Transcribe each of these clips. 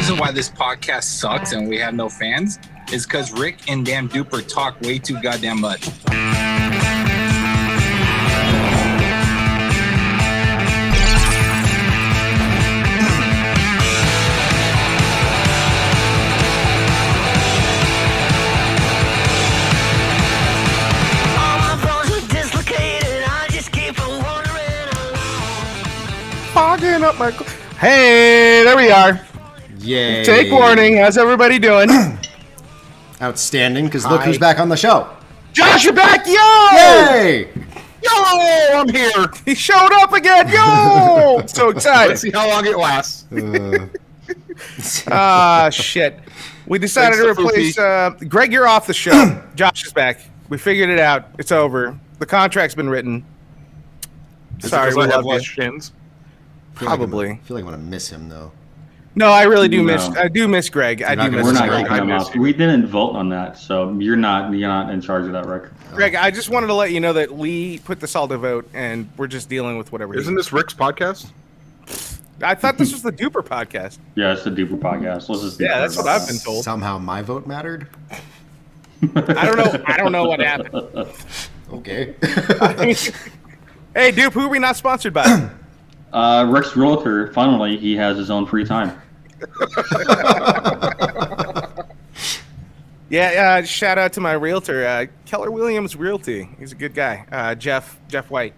reason why this podcast sucks and we have no fans is because Rick and Dan Duper talk way too goddamn much. Fogging up my... Hey, there we are. Yay. Take warning. How's everybody doing? Outstanding, because look who's back on the show. Josh, you're back, yo! Yay! Yo, I'm here. He showed up again, yo! So excited. Let's see how long it lasts. Shit. We decided to Thanks, replace... Greg, you're off the show. Josh is back. We figured it out. It's over. The contract's been written. Sorry, we I have love less you. shins. Probably. I feel like I'm going to miss him, though. No, I really do No. I do miss Greg. I do miss We're not Greg. kicking him off. We didn't vote on that, so you're not in charge of that, Rick. Greg, I just wanted to let you know that Lee put this all to vote, and we're just dealing with whatever. Isn't this Rick's podcast? I thought this was the Duper podcast. Yeah, it's the Duper podcast. Let's just That's what I've been told. Somehow my vote mattered? I don't know. I don't know what happened. Okay. Hey, Dupe, who are we not sponsored by? Rick's realtor. Finally, he has his own free time. Yeah, shout out to my realtor, Keller Williams Realty. He's a good guy. Jeff White.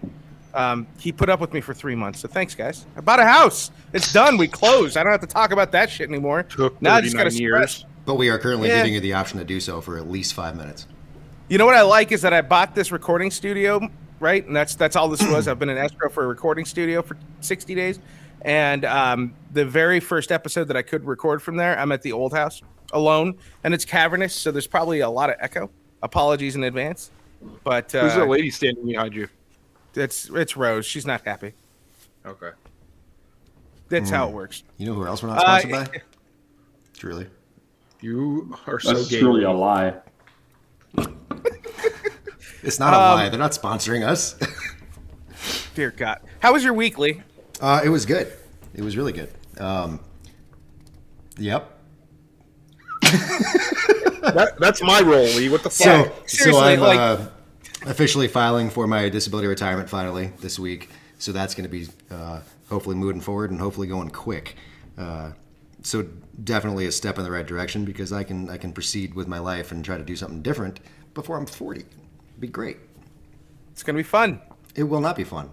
He put up with me for 3 months, so thanks, guys. I bought a house. It's done. We closed. I don't have to talk about that shit anymore. Took Now I just 39 gotta years. stress. But we are currently Yeah. giving you the option to do so for at least 5 minutes. You know what I like is that I bought this recording studio, right? And that's all this was. I've been in escrow for a recording studio for 60 days. And the very first episode that I could record from there, I'm at the old house alone. And it's cavernous, so there's probably a lot of echo. Apologies in advance. But Who's that lady standing behind you? it's Rose. She's not happy. Okay. That's how it works. You know who else we're not sponsored by? Truly. You are so That's gay. truly a lie. It's not a lie. They're not sponsoring us. Dear God. How was your week, Lee? It was good. It was really good. Yep. That's my role, Lee. What the fuck? So seriously, I'm like- officially filing for my disability retirement finally this week. So that's going to be hopefully moving forward and hopefully going quick. So definitely a step in the right direction because I can proceed with my life and try to do something different before I'm 40. It'd be great. It's going to be fun. It will not be fun.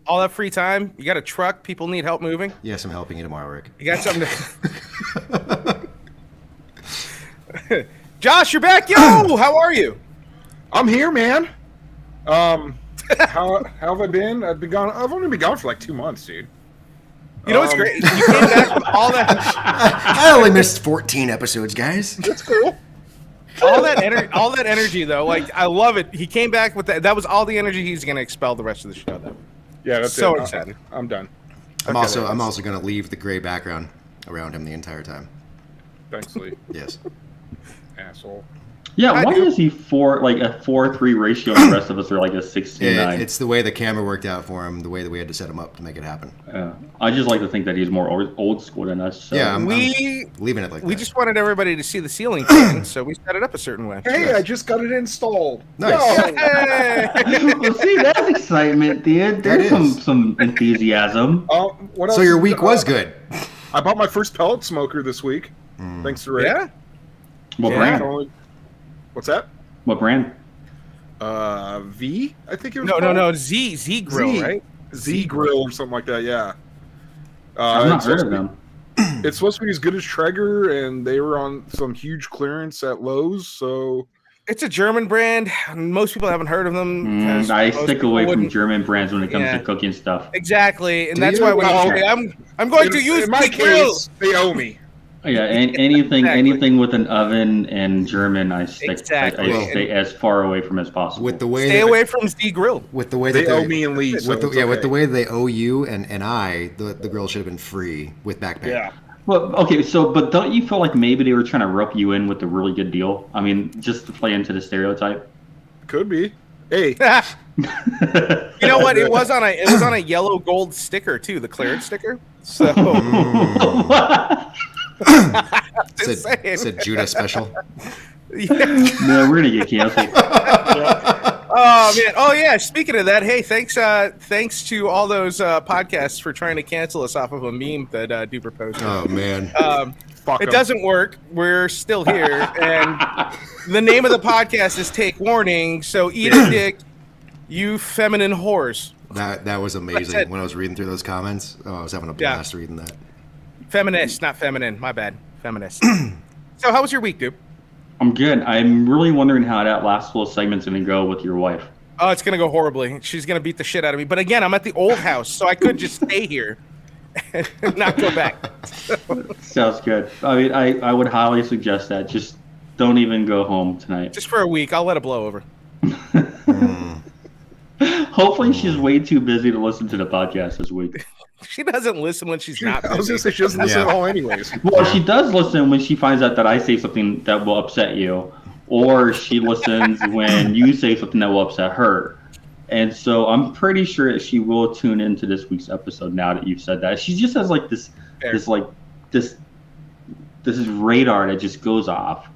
All that free time. You got a truck. People need help moving. Yes, I'm helping you tomorrow, Rick. You got something to... Josh, you're back. Yo, how are you? I'm here, man. How have I been? I've been gone. I've only been gone for like 2 months, dude. You know what's great? You came back with all that, I only missed 14 episodes, guys. That's cool. all that energy, though. Like, I love it. He came back with that. That was all the energy he's going to expel the rest of the show, though. Yeah, that's So it. excited. I'm done. I'm also going to leave the gray background around him the entire time. Thanks, Lee. Yes. Asshole. Yeah, I why do. is he a 4-3 ratio and the rest of us are like a 6-9? It's the way the camera worked out for him, the way that we had to set him up to make it happen. I just like to think that he's more old school than us. So. Yeah, I'm We leaving it like we that. just wanted everybody to see the ceiling fan, so we set it up a certain way. Hey, I just got it installed. Nice. Yo! Hey! Well, see, that's excitement, dude. There's That is. some enthusiasm. What else? So your week was good. I bought my first pellet smoker this week. Thanks to Rick. Yeah? What Yeah. brand? What's that? What brand? V, I think it was. No, called? Z Grill, Z. right? Z Grill or something like that. Yeah. I've not it's heard supposed of to be- them. It's supposed to be as good as Traeger, and they were on some huge clearance at Lowe's. So It's a German brand. Most people haven't heard of them. because I most stick people away from wouldn't- German brands when it comes Yeah. to cooking stuff. Exactly, and Do that's you? why when Well, you say, I'm going to use in my the grill. case, they owe me. Yeah, anything Exactly. anything with an oven and German, I stick. Exactly. I stay as far away from as possible. With the way Stay that, away from Z Grill. with the way They that owe me and Lee. So with the, it's yeah, with okay. the way they owe you and I, the grill should have been free with back pay. Yeah. Well, okay, but don't you feel like maybe they were trying to rope you in with a really good deal? I mean, just to play into the stereotype. Could be. Hey, You know what? It was on a yellow gold sticker too, the clearance sticker. So Just saying. Said Judah special. Yeah. Man, we're gonna get canceled. Oh man! Oh yeah! Speaking of that, hey, thanks to all those podcasts for trying to cancel us off of a meme that Duper posted. Oh man. Fuck It 'em. doesn't work. We're still here, and the name of the podcast is Take Warning. So eat a dick, you feminine whores. That was That's amazing it. when I was reading through those comments. Oh, I was having a blast reading that. Feminist, not feminine. My bad. Feminist. So how was your week, dude? I'm good. I'm really wondering how that last little segment's gonna go with your wife. Oh, it's gonna go horribly. She's gonna beat the shit out of me. But again, I'm at the old house, so I could just stay here and not go back. Sounds good. I mean, I would highly suggest that. Just don't even go home tonight. Just for a week, I'll let it blow over. Hopefully, she's way too busy to listen to the podcast this week. She doesn't listen when she's not I was busy. gonna say she doesn't listen Yeah. at all, anyways. Well, she does listen when she finds out that I say something that will upset you, or she listens when you say something that will upset her. And so I'm pretty sure that she will tune into this week's episode now that you've said that. She just has like this radar that just goes off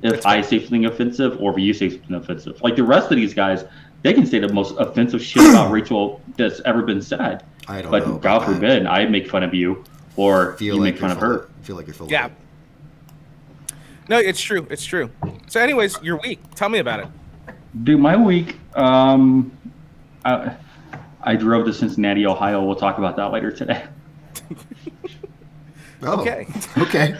if I say something offensive or if you say something offensive. Like the rest of these guys, they can say the most offensive shit about Rachel that's ever been said. I don't But know. God about that. forbid I make fun of you or Feel you like make fun you're of full her. Feel like you're full. Yeah. Of it. No, it's true. It's true. So, anyways, your week. Tell me about it. Dude, my week, I drove to Cincinnati, Ohio. We'll talk about that later today. Oh, Okay. Okay.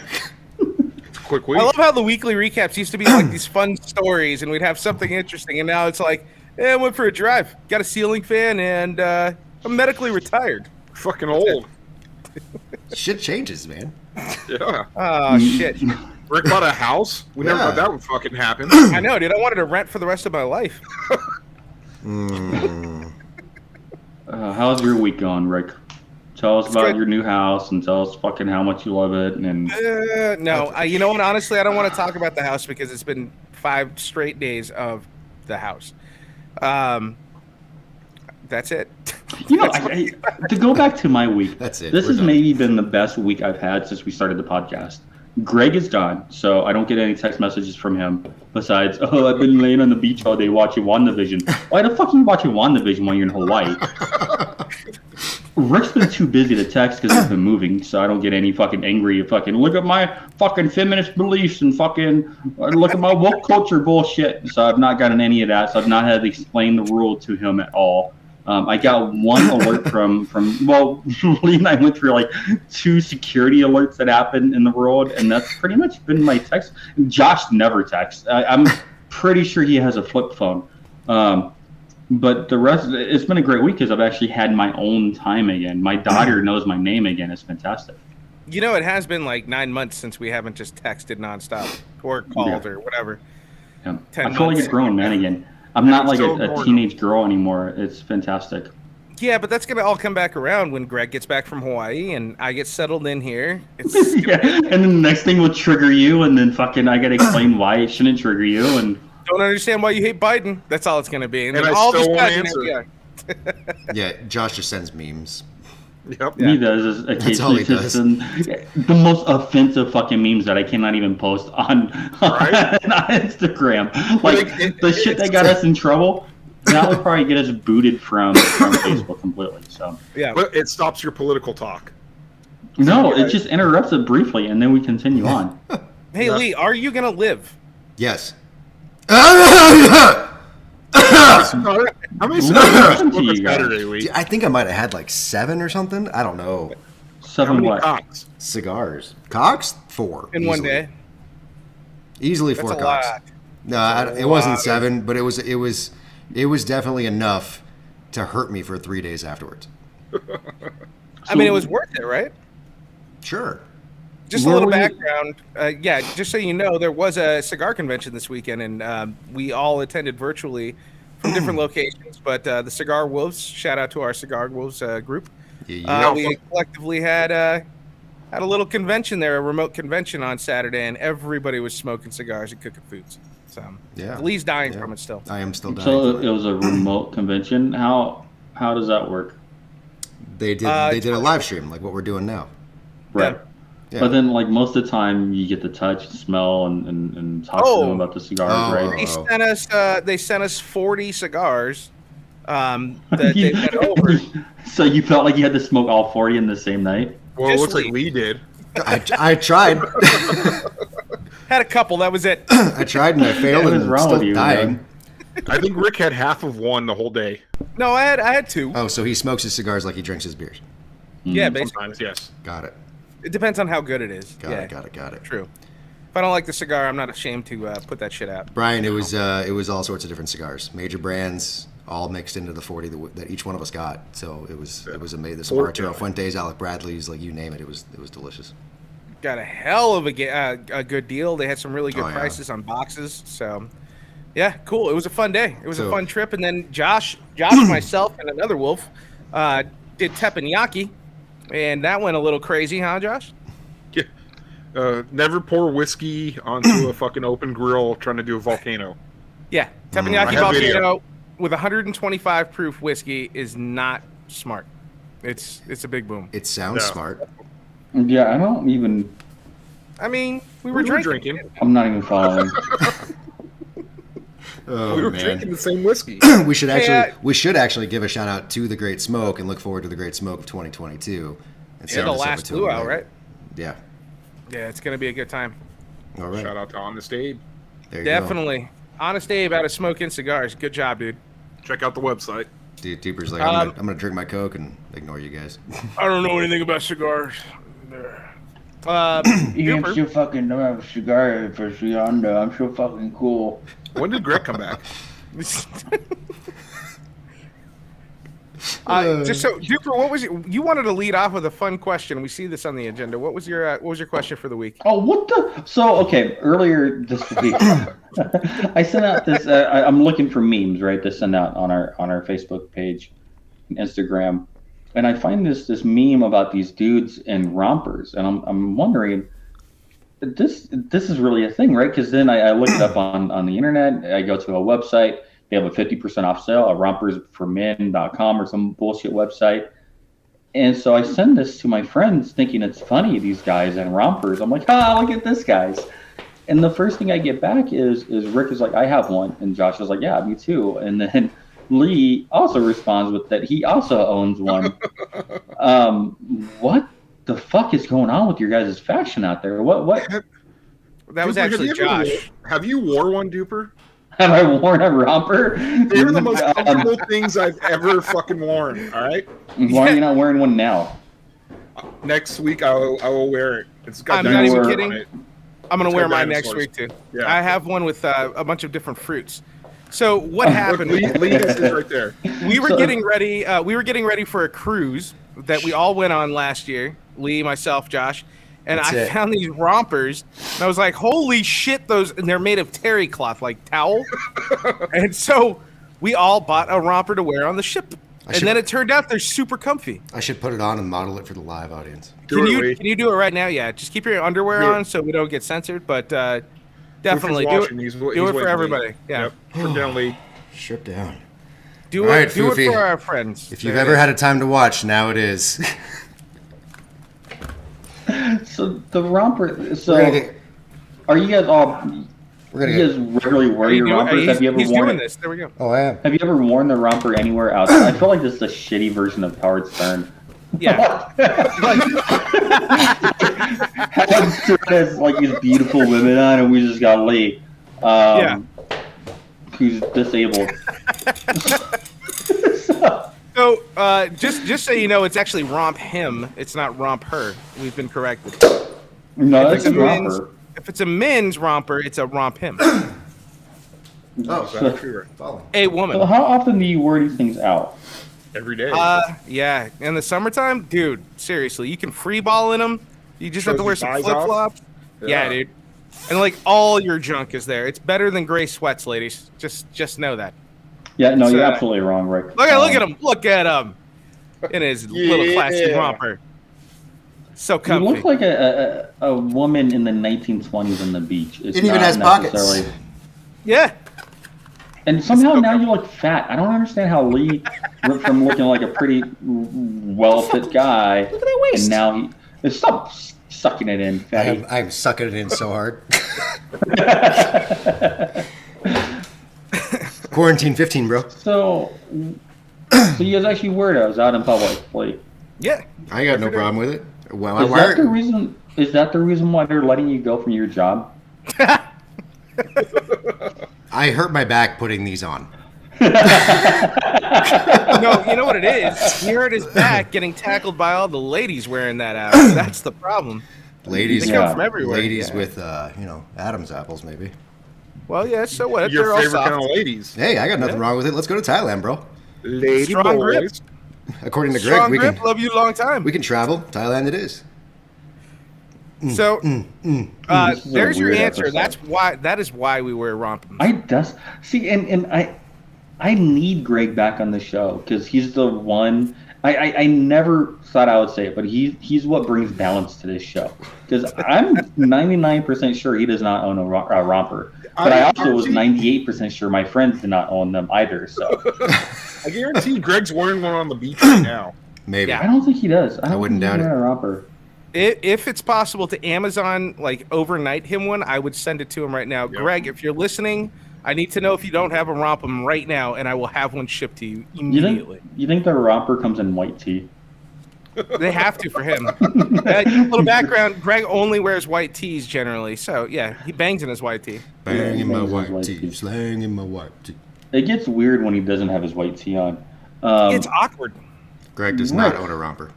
Quick week. I love how the weekly recaps used to be like these fun stories, and we'd have something interesting, and now it's like, I went for a drive, got a ceiling fan, and I'm medically retired. Fucking old. Shit changes, man. Yeah. Oh shit! Rick bought a house. We never Yeah. thought that would fucking happen. I know, dude. I wanted to rent for the rest of my life. How's your week going, Rick? Tell us It's about good. your new house and tell us fucking how much you love it. And No, you know what? Honestly, I don't want to talk about the house because it's been 5 straight days of the house. That's it. you know, to go back to my week, That's it. This We're has done. maybe been the best week I've had since we started the podcast. Greg is gone, so I don't get any text messages from him besides, oh, I've been laying on the beach all day watching WandaVision. Why the fuck are you watching WandaVision while you're in Hawaii? Rick's been too busy to text because he's been moving, so I don't get any fucking angry. Fucking look at my fucking feminist beliefs and fucking look at my woke culture bullshit. So I've not gotten any of that. So I've not had to explain the rule to him at all. I got one alert from Lee and I went through like 2 security alerts that happened in the world, and that's pretty much been my text. Josh never texts. I'm pretty sure he has a flip phone. But the rest, it's been a great week because I've actually had my own time again. My daughter knows my name again. It's fantastic. You know, it has been like 9 months since we haven't just texted nonstop or called or whatever. Yeah. 10 I feel like months. a grown man again. I'm not like so a normal. teenage girl anymore. It's fantastic. Yeah, but that's gonna all come back around when Greg gets back from Hawaii and I get settled in here. It's Yeah, and then the next thing will trigger you, and then fucking I gotta explain why it shouldn't trigger you. And don't understand why you hate Biden. That's all it's gonna be. And then I all still of a won't sudden, answer. yeah. Yeah, Josh just sends memes. Yep. he does is all he occasionally sits in the most offensive fucking memes that I cannot even post on, Right? on Instagram. Like Like, the shit that got us in trouble. That would probably get us booted from Facebook completely. So Yeah. But it stops your political talk. no, it just interrupts it briefly, and then we continue on. Hey Yeah. Lee, are you gonna live? Yes. How many cigars happened did to you you smoke guys? Saturday week? I think I might have had like 7 or something. I don't know. How 7 many what? cocks? Cigars. Cocks? 4. In one easily. day? Easily That's 4 a cocks. lot. No, it wasn't 7, but it was definitely enough to hurt me for 3 days afterwards. I mean, it was worth it, right? Sure. Just Where a little were you- background. Yeah, just so you know, there was a cigar convention this weekend, and we all attended virtually from different locations. But the Cigar Wolves, shout out to our Cigar Wolves group. Yeah. We collectively had a little convention there, a remote convention on Saturday, and everybody was smoking cigars and cooking foods. So Yeah. Lee's dying Yeah. from it still. I am still dying. So for it it. was a remote convention. How does that work? They did it's a live stream like what we're doing now. Right. Yeah. But then, like, most of the time, you get to touch, smell, and talk to them about the cigars, Oh. right? They sent us 40 cigars that they sent over. So you felt like you had to smoke all 40 in the same night? Well, it Just looks like leave. Lee did. I tried. Had a couple. That was it. I tried and I failed What and is I'm wrong still with you, dying. man? I think Rick had half of one the whole day. No, I had two. Oh, so he smokes his cigars like he drinks his beers. Yeah, basically. Sometimes, yes. Got it. It depends on how good it is. Got yeah, it. Got it. Got it. True. If I don't like the cigar, I'm not ashamed to put that shit out. Brian, it was all sorts of different cigars, major brands, all mixed into the 40 that each one of us got. So it was amazing. Some Arturo Fuentes, Alec Bradley's, like you name it. It was delicious. Got a hell of a good deal. They had some really good Oh, yeah. prices on boxes. So, yeah, cool. It was a fun day. It was a So- fun trip. And then Josh, myself, and another wolf did teppanyaki, and that went a little crazy, huh, Josh? Yeah. Never pour whiskey onto a fucking open grill trying to do a volcano. Yeah, I teppanyaki have video. volcano with 125 proof whiskey is not smart. It's a big boom. It sounds Yeah. smart. Yeah, I don't even. I mean, we We were were drinking. drinking. I'm not even following. Oh We were man. drinking the same whiskey. we should Hey, actually give a shout out to the Great Smoke and look forward to the Great Smoke of 2022. And Yeah, send the this over last to blue him out, later. right? Yeah. Yeah, it's gonna be a good time. All right. Shout out to Honest Abe. There you go. Definitely. Honest Abe out of smoking cigars. Good job, dude. Check out the website. Dude, Duper's like, Um, I'm gonna drink my Coke and ignore you guys. I don't know anything about cigars. You're Duper, so fucking know a cigar for Sianda. I'm so fucking cool. When did Greg come back? just so Duper, what was you wanted to lead off with a fun question? We see this on the agenda. What was your question for the week? Oh, what the? So, okay, earlier this week, I sent out this. I'm looking for memes, right, to send out on our Facebook page, and Instagram, and I find this meme about these dudes in rompers, and I'm wondering, this is really a thing, right? Because then I looked it up on the internet. I go to a website. They have a 50% off sale at rompersformen.com or some bullshit website. And so I send this to my friends thinking it's funny, these guys in rompers. I'm like, look at this, guys. And the first thing I get back is Rick is like, I have one. And Josh is like, yeah, me too. And then Lee also responds with that he also owns one. What the fuck is going on with your guys' fashion out there? What That was Duper, actually Josh. Have you wore one, Duper? have I worn a romper? They're the most comfortable things I've ever fucking worn. All right. Why are you not wearing one now? Next week I will wear it. It's got I'm not even dinosaurs kidding. on it. I'm gonna It's wear got mine next dinosaurs. week too. Yeah. I have one with a bunch of different fruits. So what Look, happened? Lee has his right there. We were So- getting ready. We were getting ready for a cruise that we all went on last year. Lee, myself, Josh, and That's I it. found these rompers. And I was like, "Holy shit!" And they're made of terry cloth, like towel. And so we all bought a romper to wear on the ship. And should- then it turned out they're super comfy. I should put it on and model it for the live audience. Can Do it, Lee. you do it right now? Yeah, just keep your underwear Do it. on so we don't get censored. But If definitely he's do watching, it. he's Do it waiting, for Lee. everybody. Yeah, Yep. Strip down, Lee. Strip down. do All it. right, do it Foofy. for our friends. If you've ever had a time to watch, now it is. So the romper. So We're gonna get- are you guys all? We're You gonna guys get. regularly wear your rompers? Have you ever He's worn doing it? this. There we go. Oh, I am. Have you ever worn the romper anywhere outside? I feel like this is a shitty version of Howard Stern. Yeah. Howard Stern has like these beautiful women on, and we just got Lee, who's disabled. So, just so you know, it's actually romp him. It's not romp her. We've been corrected. No, If that's it's a a men's, romper. if it's a men's romper, it's a romp him. Oh, That's actually right. follow. A So woman. how often do you wear these things out? Every day. Yeah. In the summertime, dude, seriously, you can free ball in them. You just have to Shows wear your some thighs flip off? flops. Yeah, dude. And like all your junk is there. It's better than gray sweats, ladies. Just know that. Yeah, no, It's, you're uh, absolutely wrong, Rick. Look at him. Look at him. In his little classy Yeah. romper. So You comfy. look like a woman in the 1920s on the beach. It's It even not has pockets. necessarily- Yeah. And somehow now you look fat. I don't understand how Lee went from looking like a pretty well-fit guy, and now stop sucking it in, fatty. I'm sucking it in so hard. Quarantine 15, bro. So you guys actually were I was out in public. Like, Yeah. I got no problem with it. Well, is that the reason? Is that the reason why they're letting you go from your job? I hurt my back putting these on. No, you know what it is? He hurt his back getting tackled by all the ladies wearing that out. That's the problem. Ladies, They come from everywhere. ladies Yeah. with Adam's apples, maybe. Well, yeah, so what? Your They're all favorite soft. kind of ladies. Hey, I got nothing wrong with it. Let's go to Thailand, bro. Lady Strong grip. boys. According to Greg, Strong we grip, can love you a long time. travel. Thailand, it is. So, This is a there's your weird answer. episode. That is why we wear rompums. I need Greg back on the show because he's the one. I never thought I would say it, but he's what brings balance to this show. Because I'm 99% sure he does not own a romper, but I also was 98% sure my friends did not own them either. So I guarantee Greg's wearing one on the beach right now. Maybe. Yeah. I don't think he does. I wouldn't doubt it. A romper. If it's possible to Amazon, like, overnight him one, I would send it to him right now. Yep. Greg, if you're listening, I need to know if you don't have a rompum right now, and I will have one shipped to you immediately. You think the romper comes in white tee? They have to for him. Little background: Greg only wears white tees generally, so yeah, he bangs in his white tee. Bang in my Bangs his white white tee, tee. slang in my white tee. It gets weird when he doesn't have his white tee on. It's awkward. Greg does not Right. own a romper.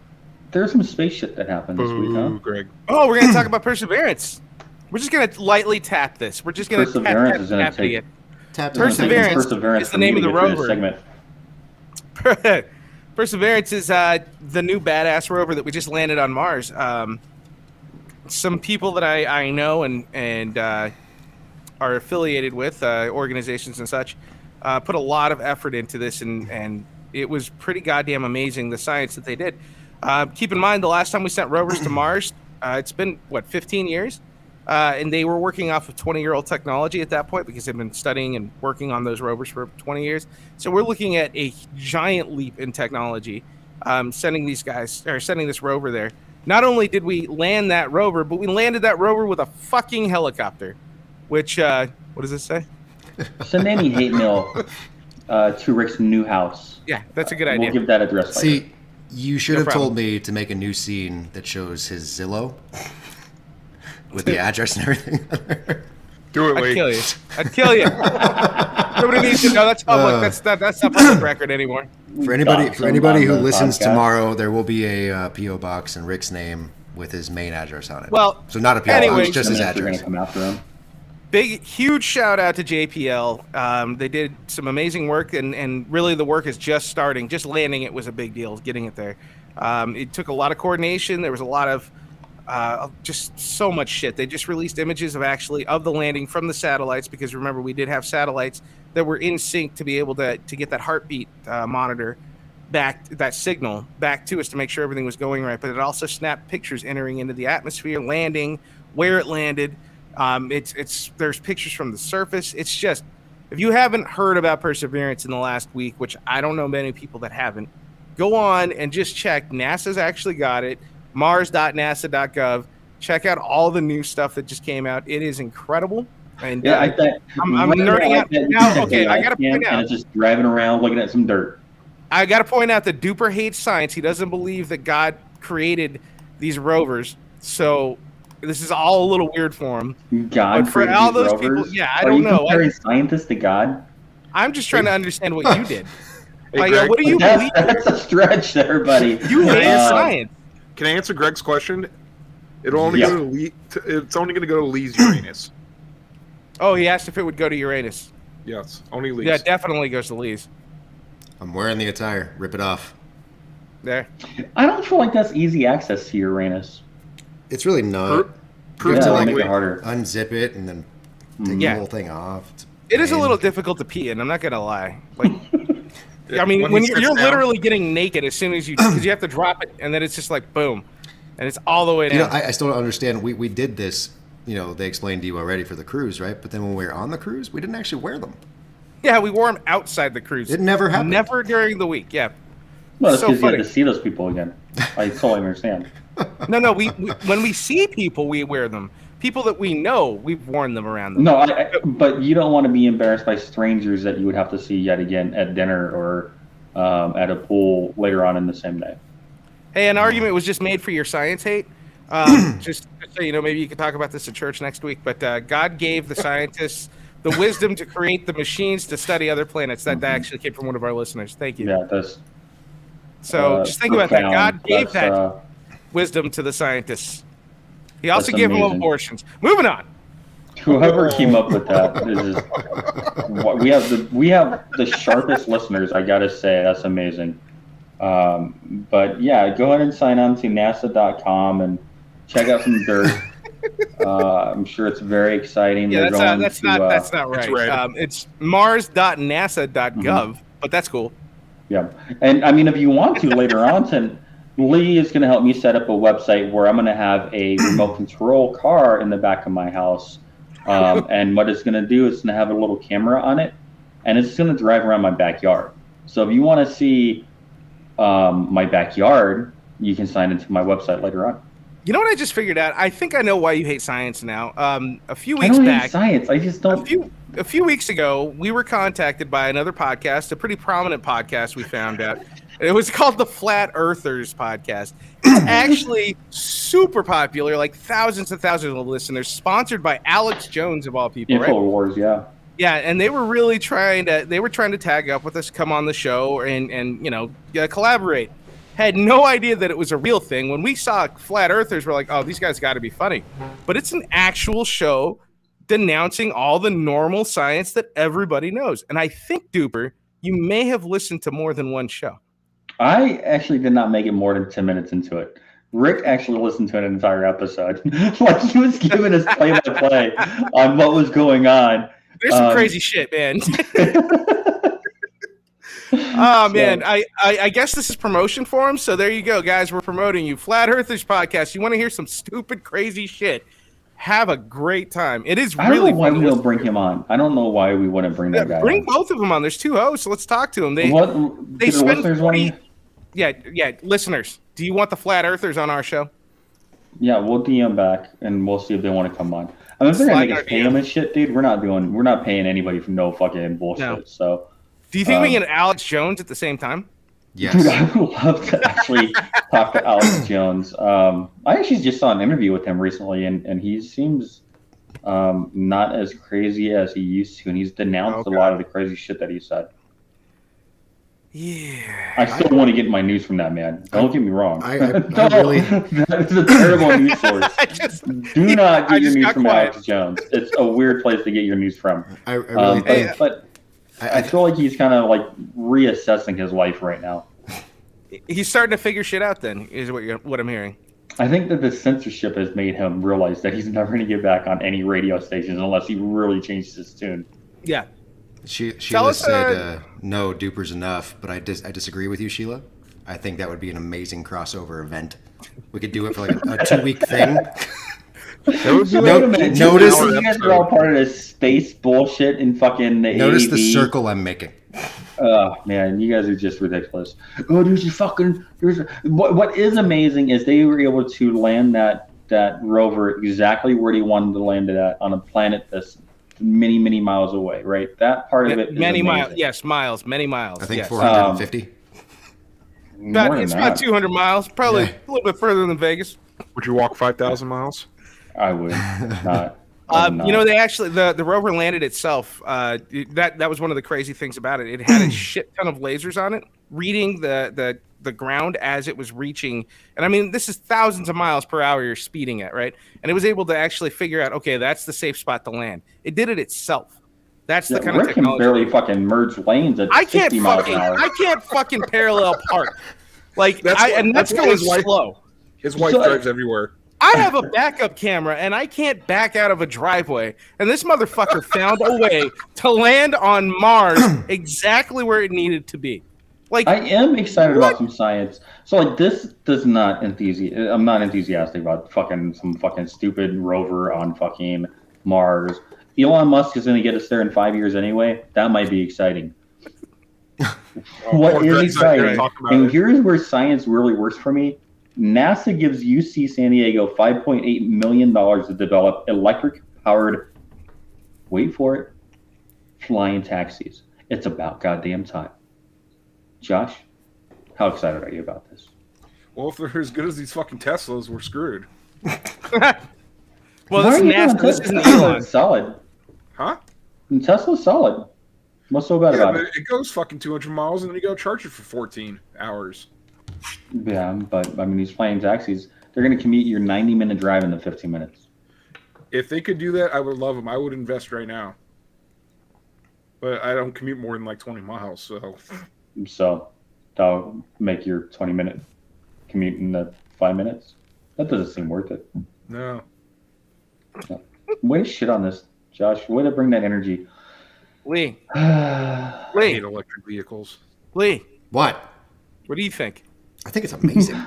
There's some space shit that happened this week, huh? Boo, Greg. Oh, we're gonna talk about Perseverance. We're just gonna lightly tap this. We're just gonna Perseverance is gonna tap take- it. Tap Perseverance is the name of the rover. Segment. Perseverance is the new badass rover that we just landed on Mars. Some people that I know and are affiliated with, organizations and such, put a lot of effort into this, and it was pretty goddamn amazing, the science that they did. Keep in mind, the last time we sent rovers to Mars, it's been, 15 years? And they were working off of 20-year-old technology at that point because they've been studying and working on those rovers for 20 years. So we're looking at a giant leap in technology, sending this rover there. Not only did we land that rover, but we landed that rover with a fucking helicopter, which, what does it say? Send any hate mail to Rick's new house. Yeah, that's a good We'll idea. give that address later. See, you should No have problem. told me to make a new scene that shows his Zillow with the address and everything. Do it, I'd Lee. kill you. I'd kill you. Nobody needs to know. That's public. That's not public record anymore. For anybody Dox him who on the listens podcast. tomorrow, there will be a PO box and Rick's name with his main address on it. Well, so not a PO anyway, box, just his Feminists are address. gonna come after him. Huge shout out to JPL. They did some amazing work, and really the work is just starting. Just landing it was a big deal, getting it there. It took a lot of coordination. There was a lot of just so much shit. They just released images of the landing from the satellites, because remember, we did have satellites that were in sync to be able to get that heartbeat monitor back, that signal back to us to make sure everything was going right. But it also snapped pictures entering into the atmosphere, landing, where it landed. There's pictures from the surface. It's just, if you haven't heard about Perseverance in the last week, which I don't know many people that haven't, go on and just check. NASA's actually got it. Mars.nasa.gov. Check out all the new stuff that just came out. It is incredible. And Yeah, I bet. I'm nerding out now. Okay, I gotta point And out. it's just driving around looking at some dirt. I got to point out that Duper hates science. He doesn't believe that God created these rovers. So this is all a little weird for him. God But for created all these those rovers? people- yeah, I Are don't you know. comparing scientists to God? I'm just trying to understand what you did. Hey, Like, Greg, what do you believe? That's a stretch there, buddy. You hate science. Can I answer Greg's question? It'll only Yeah. go to Lee. It's only going to go to Lee's Uranus. Oh, he asked if it would go to Uranus. Yes, only Lee's. Yeah, it definitely goes to Lee's. I'm wearing the attire. Rip it off. There. I don't feel like that's easy access to Uranus. It's really not. Prove have Yeah, to, to it'll like, make it harder. Unzip it and then take Yeah. the whole thing off. It is a pain. little difficult to pee in. I'm not gonna lie. Like, I mean, When when he you're sits down. literally getting naked as soon as because you have to drop it, and then it's just like boom, and it's all the way You know, down. I still don't understand. We did this. You know, they explained to you already for the cruise, right? But then when we were on the cruise, we didn't actually wear them. Yeah, we wore them outside the cruise. It never happened. Never during the week. Yeah. Well, it's So because you funny. had to see those people again. I totally understand. No, we when we see people, we wear them. People that we know, we've worn them around them. No, but you don't want to be embarrassed by strangers that you would have to see yet again at dinner or at a pool later on in the same day. Hey, an argument was just made for your science hate. Just so you know, maybe you could talk about this at church next week. But God gave the scientists the wisdom to create the machines to study other planets. That actually came from one of our listeners. Thank you. Yeah, that's So just think about that. profound. God gave That's, that wisdom to the scientists. He also That's gave them amazing. abortions. Moving on. Whoever came up with that is we have the sharpest listeners. I gotta say, that's amazing. But yeah, go ahead and sign on to NASA.com and check out some dirt. I'm sure it's very exciting. Yeah, They're that's going not to, right. red. It's mars.nasa.gov, but that's cool. Yeah, and I mean, if you want to later on, then Lee is going to help me set up a website where I'm going to have a remote control car in the back of my house, and what it's going to do is going to have a little camera on it, and it's going to drive around my backyard. So if you want to see my backyard, you can sign into my website later on. You know what I just figured out? I think I know why you hate science now. A few I weeks don't back, hate science. I just don't. a few weeks ago, we were contacted by another podcast, a pretty prominent podcast we found out. It was called the Flat Earthers Podcast. It's actually super popular, like thousands and thousands of listeners, sponsored by Alex Jones of all people, right? InfoWars, yeah. Yeah, and they were really trying to tag up with us, come on the show, and collaborate. Had no idea that it was a real thing. When we saw Flat Earthers, we're like, oh, these guys got to be funny. But it's an actual show denouncing all the normal science that everybody knows. And I think, Duper, you may have listened to more than one show. I actually did not make it more than 10 minutes into it. Rick actually listened to an entire episode. Like he was giving us play-by-play on what was going on. There's some crazy shit, man. Oh, man. I guess this is promotion for him. So there you go, guys. We're promoting you. Flat Earthers Podcast. You want to hear some stupid, crazy shit? Have a great time. It is I really don't know why fun. we don't bring him on. I don't know why we wouldn't bring that guy Bring on. both of them on. There's two hosts. Let's talk to them. They Do the spend listeners want 40 to? Yeah, listeners. Do you want the Flat Earthers on our show? Yeah, we'll DM back and we'll see if they want to come on. I mean, if they're gonna Slide make our us pay them and shit, dude, we're not paying anybody for no fucking bullshit. No. So, Do you think we can get Alex Jones at the same time? Yes. dude, I would love to actually talk to Alex Jones. I actually just saw an interview with him recently, and he seems not as crazy as he used to, and he's denounced a lot of the crazy shit that he said. Yeah. I still want to get my news from that man. Don't get me wrong. I No, really- that is a terrible news source. Do not I get your just news got from quiet. Alex Jones. It's a weird place to get your news from. I really think But I feel like he's kind of like reassessing his life right now. He's starting to figure shit out then, is what I'm hearing. I think that the censorship has made him realize that he's never going to get back on any radio stations unless he really changes his tune. Yeah. Sheila Tell us, said no, Duper's enough, but I disagree with you, Sheila. I think that would be an amazing crossover event. We could do it for like a 2-week thing. That would be No- like a notice- 2-hour You guys episode. are all part of this space bullshit and fucking Notice the AAV. circle I'm making. Oh man, you guys are just ridiculous. Oh, what is amazing is they were able to land that rover exactly where they wanted to land it at on a planet that's many miles away. Right, that part of it is Many miles. amazing. Yes, miles. Many miles. I think yes. 450. More than It's that. about 200 miles. Probably Yeah. a little bit further than Vegas. Would you walk 5,000 miles? I would not. I would You know, not. they actually the rover landed itself. That was one of the crazy things about it. It had a shit ton of lasers on it, reading the ground as it was reaching. And I mean, this is thousands of miles per hour you're speeding at, right? And it was able to actually figure out, okay, that's the safe spot to land. It did it itself. That's the Yeah, kind of Rick can technology. barely fucking merge lanes at 60 miles an hour. I can't fucking parallel park. Like, That's that's why going his wife- slow. His wife So- drives everywhere. I have a backup camera and I can't back out of a driveway. And this motherfucker found a way to land on Mars exactly where it needed to be. Like, I am excited What? about some science. So like this does not I'm not enthusiastic about some fucking stupid rover on fucking Mars. Elon Musk is going to get us there in 5 years anyway. That might be exciting. What poor is Greg's not here to exciting, talk about and it. here's where science really works for me. NASA gives UC San Diego $5.8 million to develop electric-powered, wait for it, flying taxis. It's about goddamn time. Josh, how excited are you about this? Well, if they're as good as these fucking Teslas, we're screwed. Well, Why this is are you doing NASA. This isn't Tesla? Elon. It's solid. Huh? And Tesla's solid. What's so bad Yeah, about but it? it goes fucking 200 miles and then you go charge it for 14 hours. Yeah, but I mean, these flying taxis, they're going to commute your 90-minute drive into 15 minutes. If they could do that, I would love them. I would invest right now. But I don't commute more than like 20 miles, so. So that'll make your 20-minute commute in 5 minutes. That doesn't seem worth it. No. Way to shit on this, Josh. Way to bring that energy. Lee, I Lee, hate electric vehicles. Lee. What? What do you think? I think it's amazing.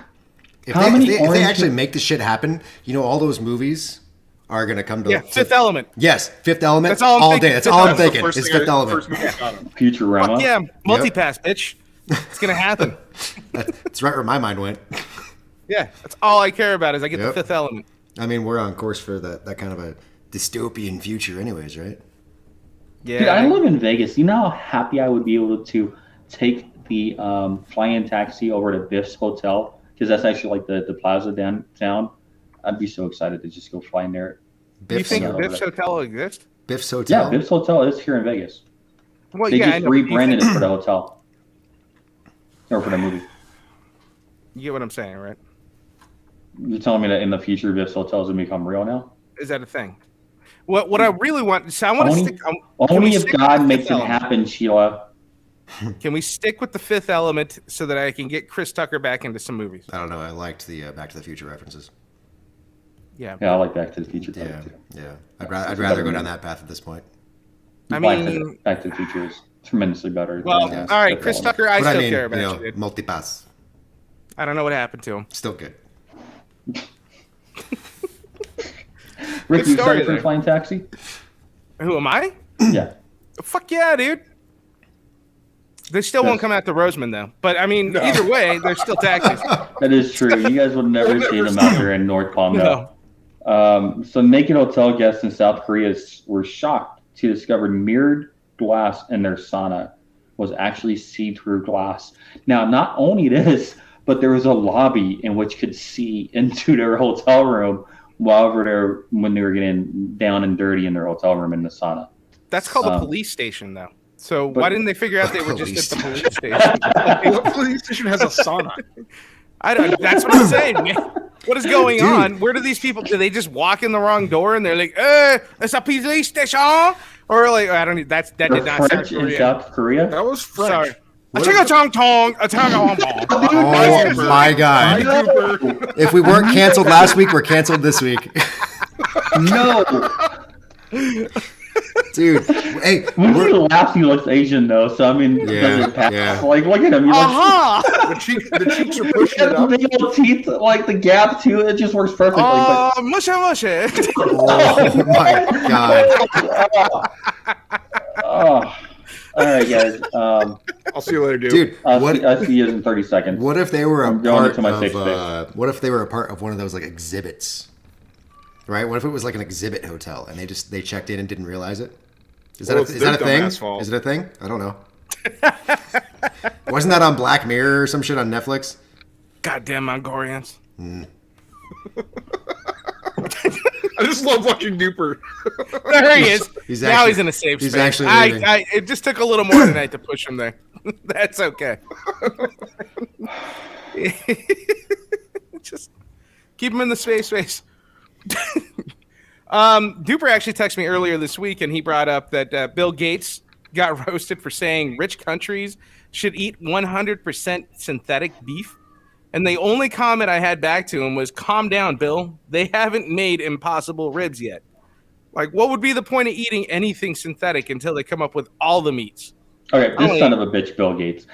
If How they, many if they orange- actually make this shit happen, you know, all those movies are going to come to. Yeah, Fifth Element. Yes, Fifth Element. That's all I'm thinking. day. That's Fifth all I'm Element. thinking. First It's thing Fifth I- Element. first movie I thought of. Futurama. Fuck yeah, multipass, bitch. It's gonna happen. That's right where my mind went. Yeah, that's all I care about is I get Yep. the Fifth Element. I mean, we're on course for that kind of a dystopian future, anyways, right? Yeah, Dude, I live in Vegas. You know how happy I would be able to take the fly-in taxi over to Biff's Hotel? Because that's actually like the plaza downtown. I'd be so excited to just go fly in there. Do you Biff's, think Yeah. Biff's Hotel exists? Biff's Hotel. Yeah, Biff's Hotel is here in Vegas. Well, They yeah, I just know. but do you rebranded think- it for the hotel. Or for the movie. You get what I'm saying, right? You're telling me that in the future Biff's Hotel is going to become real now? Is that a thing? What I really want, so I want to Only- stick. Can Only we if stick with God the makes Fifth it Element? happen, Sheila. Can we stick with the Fifth Element so that I can get Chris Tucker back into some movies? I don't know. I liked the Back to the Future references. Yeah. Yeah, I like Back to the Future. Yeah, better, too. yeah. I'd rather go down that path at this point. I Back mean- to, Back to the Future is tremendously better. Well, than, all right, Fifth Chris Element. Tucker, I But still I mean, care you about know, you, dude. multipass, I don't know what happened to him. still good. Rick, Good you story excited for there. Flying Taxi? Who am I? Yeah. Fuck yeah, dude. They still won't Yes. come out to Roseman though. But I mean, either way, they're still taxis. That is true. You guys would never see them out there in North Palm. No. Some naked hotel guests in South Korea were shocked to discover mirrored glass in their sauna was actually see-through glass. Now, not only this, but there was a lobby in which could see into their hotel room when they were getting down and dirty in their hotel room in the sauna. That's called a Um, police station though. So but- why didn't they figure out they were just at the Police police station? What police station has a sauna? I don't. That's what I'm saying, man. What is going Dude. on? Where do these people? Do they just walk in the wrong door and they're like, it's a police station," or like, I don't. That They're did not sound French in Korean. South Korea. That was French. Sorry. A ching a chong tong, a tong a bong. Oh my God! Hi, Cooper. If we weren't canceled last week, we're canceled this week, No. dude. Hey, When he we're, laughs, he looks Asian though. So I mean, Yeah, does it pass? yeah. Like, look at him. He looks, Aha! The cheeks are He pushing has it the up. big old teeth, like the gap too. It just works perfectly. But Mushy mushy. oh my God, oh, all right, guys. I'll see you later, dude. dude. I'll What see you in 30 seconds. what if they were a I'm going part into my of? safe space. What if they were a part of one of those like exhibits? Right? What if it was like an exhibit hotel and they checked in and didn't realize it? Is that Well, a, it's is that a their thing? dumbass fault. Is it a thing? I don't know. Wasn't that on Black Mirror or some shit on Netflix? Goddamn Mongolians. I just love watching Duper. There he is. He's Now actually- he's in a safe he's space. actually leaving. It just took a little more tonight to push him there. That's okay. Just keep him in the space. Duper actually texted me earlier this week, and he brought up that Bill Gates got roasted for saying rich countries should eat 100% synthetic beef. And the only comment I had back to him was, "Calm down, Bill. They haven't made Impossible ribs yet. Like, what would be the point of eating anything synthetic until they come up with all the meats?" Okay, this Oh, son of a bitch, Bill Gates.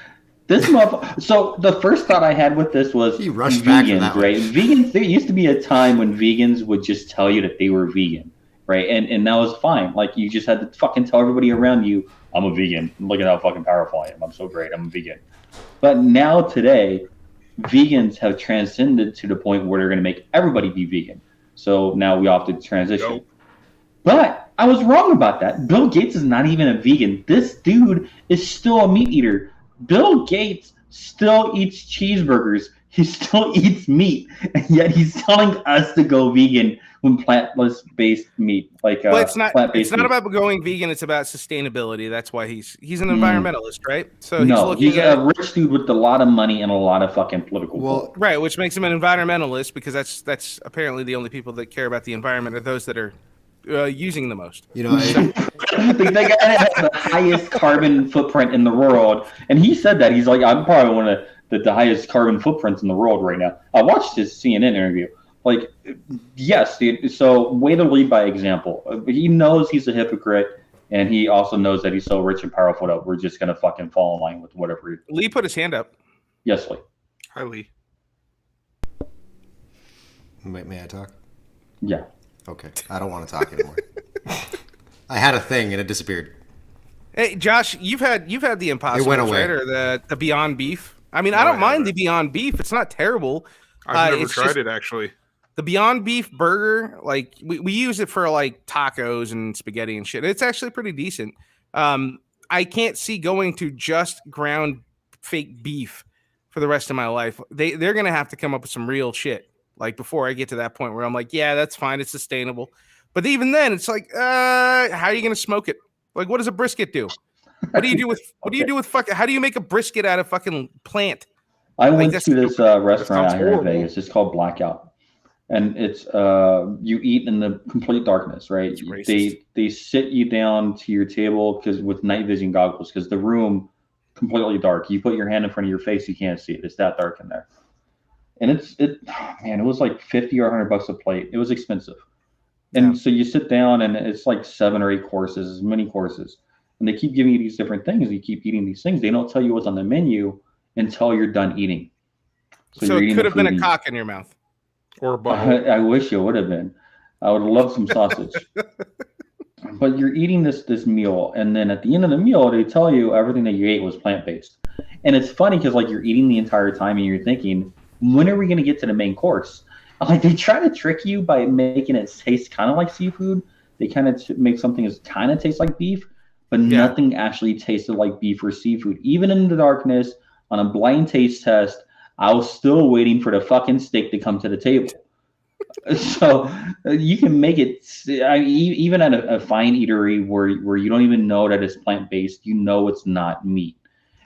This motherfucker. So the first thought I had with this was He rushed back from vegans, that one. right? Vegans. There used to be a time when vegans would just tell you that they were vegan, right? And that was fine. Like you just had to fucking tell everybody around you, I'm a vegan. Look at how fucking powerful I am. I'm so great. I'm a vegan. But now today, vegans have transcended to the point where they're going to make everybody be vegan. So now we have to transition. Nope. But I was wrong about that. Bill Gates is not even a vegan. This dude is still a meat eater. Bill Gates still eats cheeseburgers. He still eats meat, and yet he's telling us to go vegan when plant-based meat, like Well, it's not. plant-based It's not meat. about going vegan. It's about sustainability. That's why he's an environmentalist, right? So No, he's he's looking at a rich dude with a lot of money and a lot of fucking political pull. right, which makes him an environmentalist because that's apparently the only people that care about the environment are those that are using the most. You know, I, The guy has the highest carbon footprint in the world, and he said that he's like, I'm probably one of the highest carbon footprints in the world right now. I watched his CNN interview. Like, yes, dude. So way to lead by example. He knows he's a hypocrite, and he also knows that he's so rich and powerful that we're just gonna fucking fall in line with whatever. Lee put his hand up. Yes, Lee. Hi, Lee. may I talk? Yeah. Okay, I don't want to talk anymore. I had a thing and it disappeared. Hey, Josh, you've had the Impossible, went away. right? Or the Beyond Beef. I mean, I don't mind the Beyond Beef. It's not terrible. I've never it's tried just- it actually. The Beyond Beef burger, like we use it for like tacos and spaghetti and shit. It's actually pretty decent. I can't see going to just ground fake beef for the rest of my life. They're gonna have to come up with some real shit. Like before I get to that point where I'm like, yeah, that's fine, it's sustainable. But even then, it's like, how are you gonna smoke it? Like, what does a brisket do? What do you do with fucking? How do you make a brisket out of fucking plant? I Like, went that's- to this restaurant sounds out here in horrible. Vegas. It's called Blackout, and it's you eat in the complete darkness, right? It's racist. They sit you down to your table because with night vision goggles, because the room completely dark. You put your hand in front of your face, you can't see it. It's that dark in there, and it was like $50 or $100 a plate. It was expensive, and so you sit down and it's like 7 or 8 courses, many courses, and they keep giving you these different things. You keep eating these things. They don't tell you what's on the menu until you're done eating. So you're it eating could the have been food a cock in your mouth. Or a butthole. I wish it would have been. I would have loved some sausage. But you're eating this meal, and then at the end of the meal, they tell you everything that you ate was plant-based. And it's funny because like you're eating the entire time, and you're thinking, when are we going to get to the main course? Like they try to trick you by making it taste kind of like seafood. They kind of make something that kind of tastes like beef, but nothing actually tasted like beef or seafood. Even in the darkness, on a blind taste test, I was still waiting for the fucking steak to come to the table. So you can make it, even at a fine eatery where you don't even know that it's plant-based, you know it's not meat.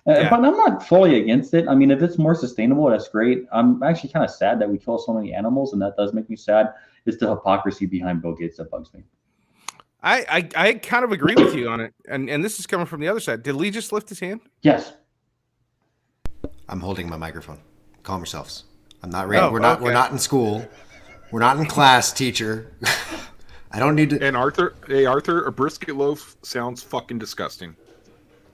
But I'm not fully against it. I mean, if it's more sustainable, that's great. I'm actually kind of sad that we kill so many animals, and that does make me sad. It's the hypocrisy behind Bill Gates that bugs me. I kind of agree with you on it. And this is coming from the other side. Did Lee just lift his hand? Yes. I'm holding my microphone. Calm yourselves. I'm not ready. We're not in school. We're not in class, teacher. I don't need to. And Arthur, a brisket loaf sounds fucking disgusting.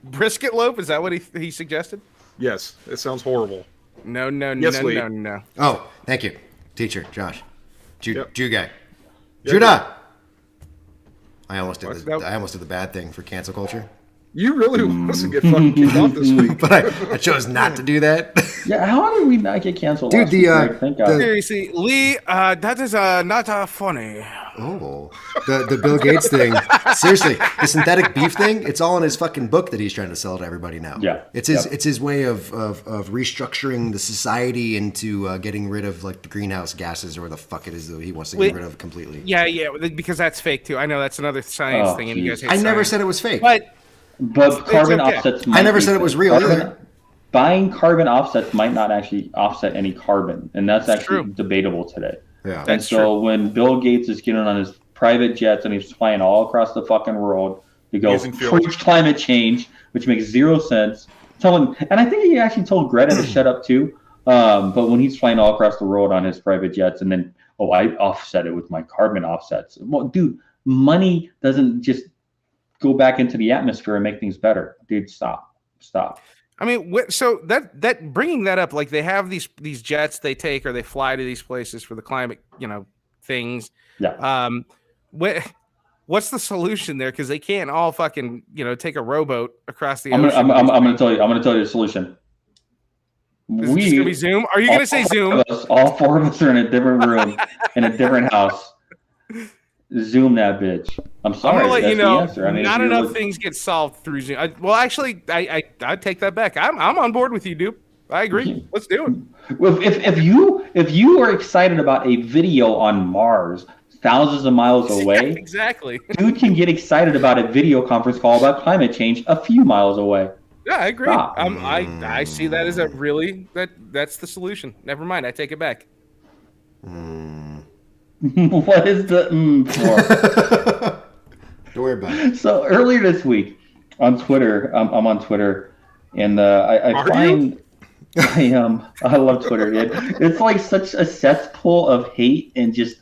Brisket loaf? Is that what he suggested? Yes, it sounds horrible. No. Yes, Lee. No. Oh, thank you, teacher Josh. Yep. Jew guy. Yep. Judah. I almost did. What? I almost did the bad thing for cancel culture, You really want to get fucking kicked off this week. but I chose not to do that. Yeah, how did we not get canceled? Dude, last week, Greg? Thank God. Seriously, Lee, that is not funny. Oh, the Bill Gates thing. Seriously, the synthetic beef thing. It's all in his fucking book that he's trying to sell to everybody now. Yeah. it's his way of restructuring the society into getting rid of like the greenhouse gases or the fuck it is that he wants to get rid of completely. Yeah, because that's fake too. I know that's another science Oh, thing, and you guys geez. hate I never science. said it was fake. But carbon okay. offsets. I never be said it was fake. real either. Buying carbon offsets might not actually offset any carbon, and that's actually true. debatable today. Yeah. And That's so when Bill Gates is getting on his private jets and he's flying all across the fucking world to go Using fuel. preach climate change, which makes zero sense. Tell him, and I think he actually told Greta to shut up too. But when he's flying all across the world on his private jets, and then I offset it with my carbon offsets. Well, dude, money doesn't just go back into the atmosphere and make things better. Dude, stop. I mean, so that bringing that up, like they have these jets they take or they fly to these places for the climate, things. Yeah. what's the solution there? Because they can't all fucking take a rowboat across the I'm ocean. gonna tell you. I'm gonna tell you the solution. Is it just gonna be Zoom? Are you gonna say Zoom? All four of us are in a different room in a different house. Zoom that bitch. I'm sorry. I'm gonna let you that's the know. answer. I mean, not enough things get solved through Zoom. I take that back. I'm on board with you, dude. I agree. Let's do it. If you are excited about a video on Mars thousands of miles away, exactly, dude can get excited about a video conference call about climate change a few miles away. Yeah, I agree. Stop. I see that as that's the solution. Never mind. I take it back. What is the for? Don't worry about it. So earlier this week on Twitter, I'm on Twitter, and I find I love Twitter. It's like such a cesspool of hate and just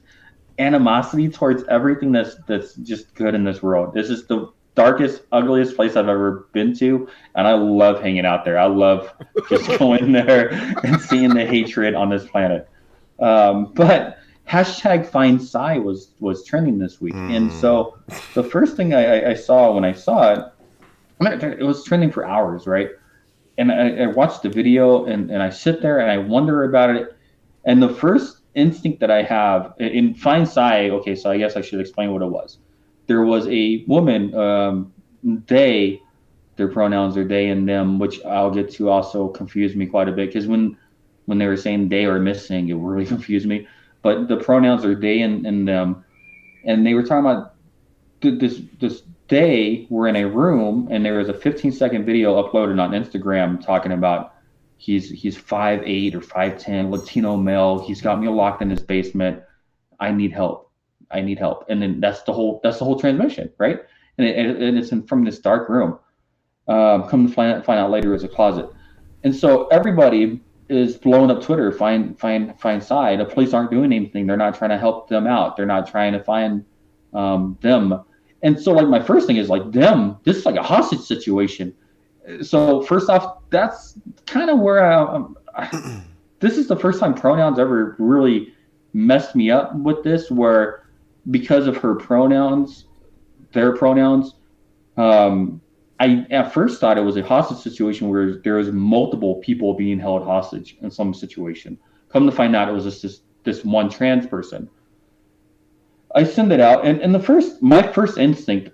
animosity towards everything that's just good in this world. This is the darkest, ugliest place I've ever been to, and I love hanging out there. I love just going there and seeing the hatred on this planet. But hashtag Find Psy was trending this week, and so the first thing I saw when I saw it, it was trending for hours, right? And I watched the video, and I sit there and I wonder about it, and the first instinct that I have in Find Psy, okay, so I guess I should explain what it was. There was a woman, they, their pronouns are they and them, which I'll get to also confused me quite a bit, because when they were saying they are missing, it really confused me. But the pronouns are they and them, and they were talking about this they were in a room, and there was a 15-second video uploaded on Instagram talking about he's 5'8" or 5'10", Latino male. He's got me locked in his basement. I need help. And then that's the whole transmission, right? And it's from this dark room. Come to find out later, it was a closet. And so everybody is blowing up Twitter. Find Psy. The police aren't doing anything. They're not trying to help them out. They're not trying to find them. And so, like, my first thing is like them. This is like a hostage situation. So first off, that's kind of where this is the first time pronouns ever really messed me up with this, where because of her pronouns, their pronouns, I at first thought it was a hostage situation where there was multiple people being held hostage in some situation. Come to find out, it was just this one trans person. I send it out, and my first instinct,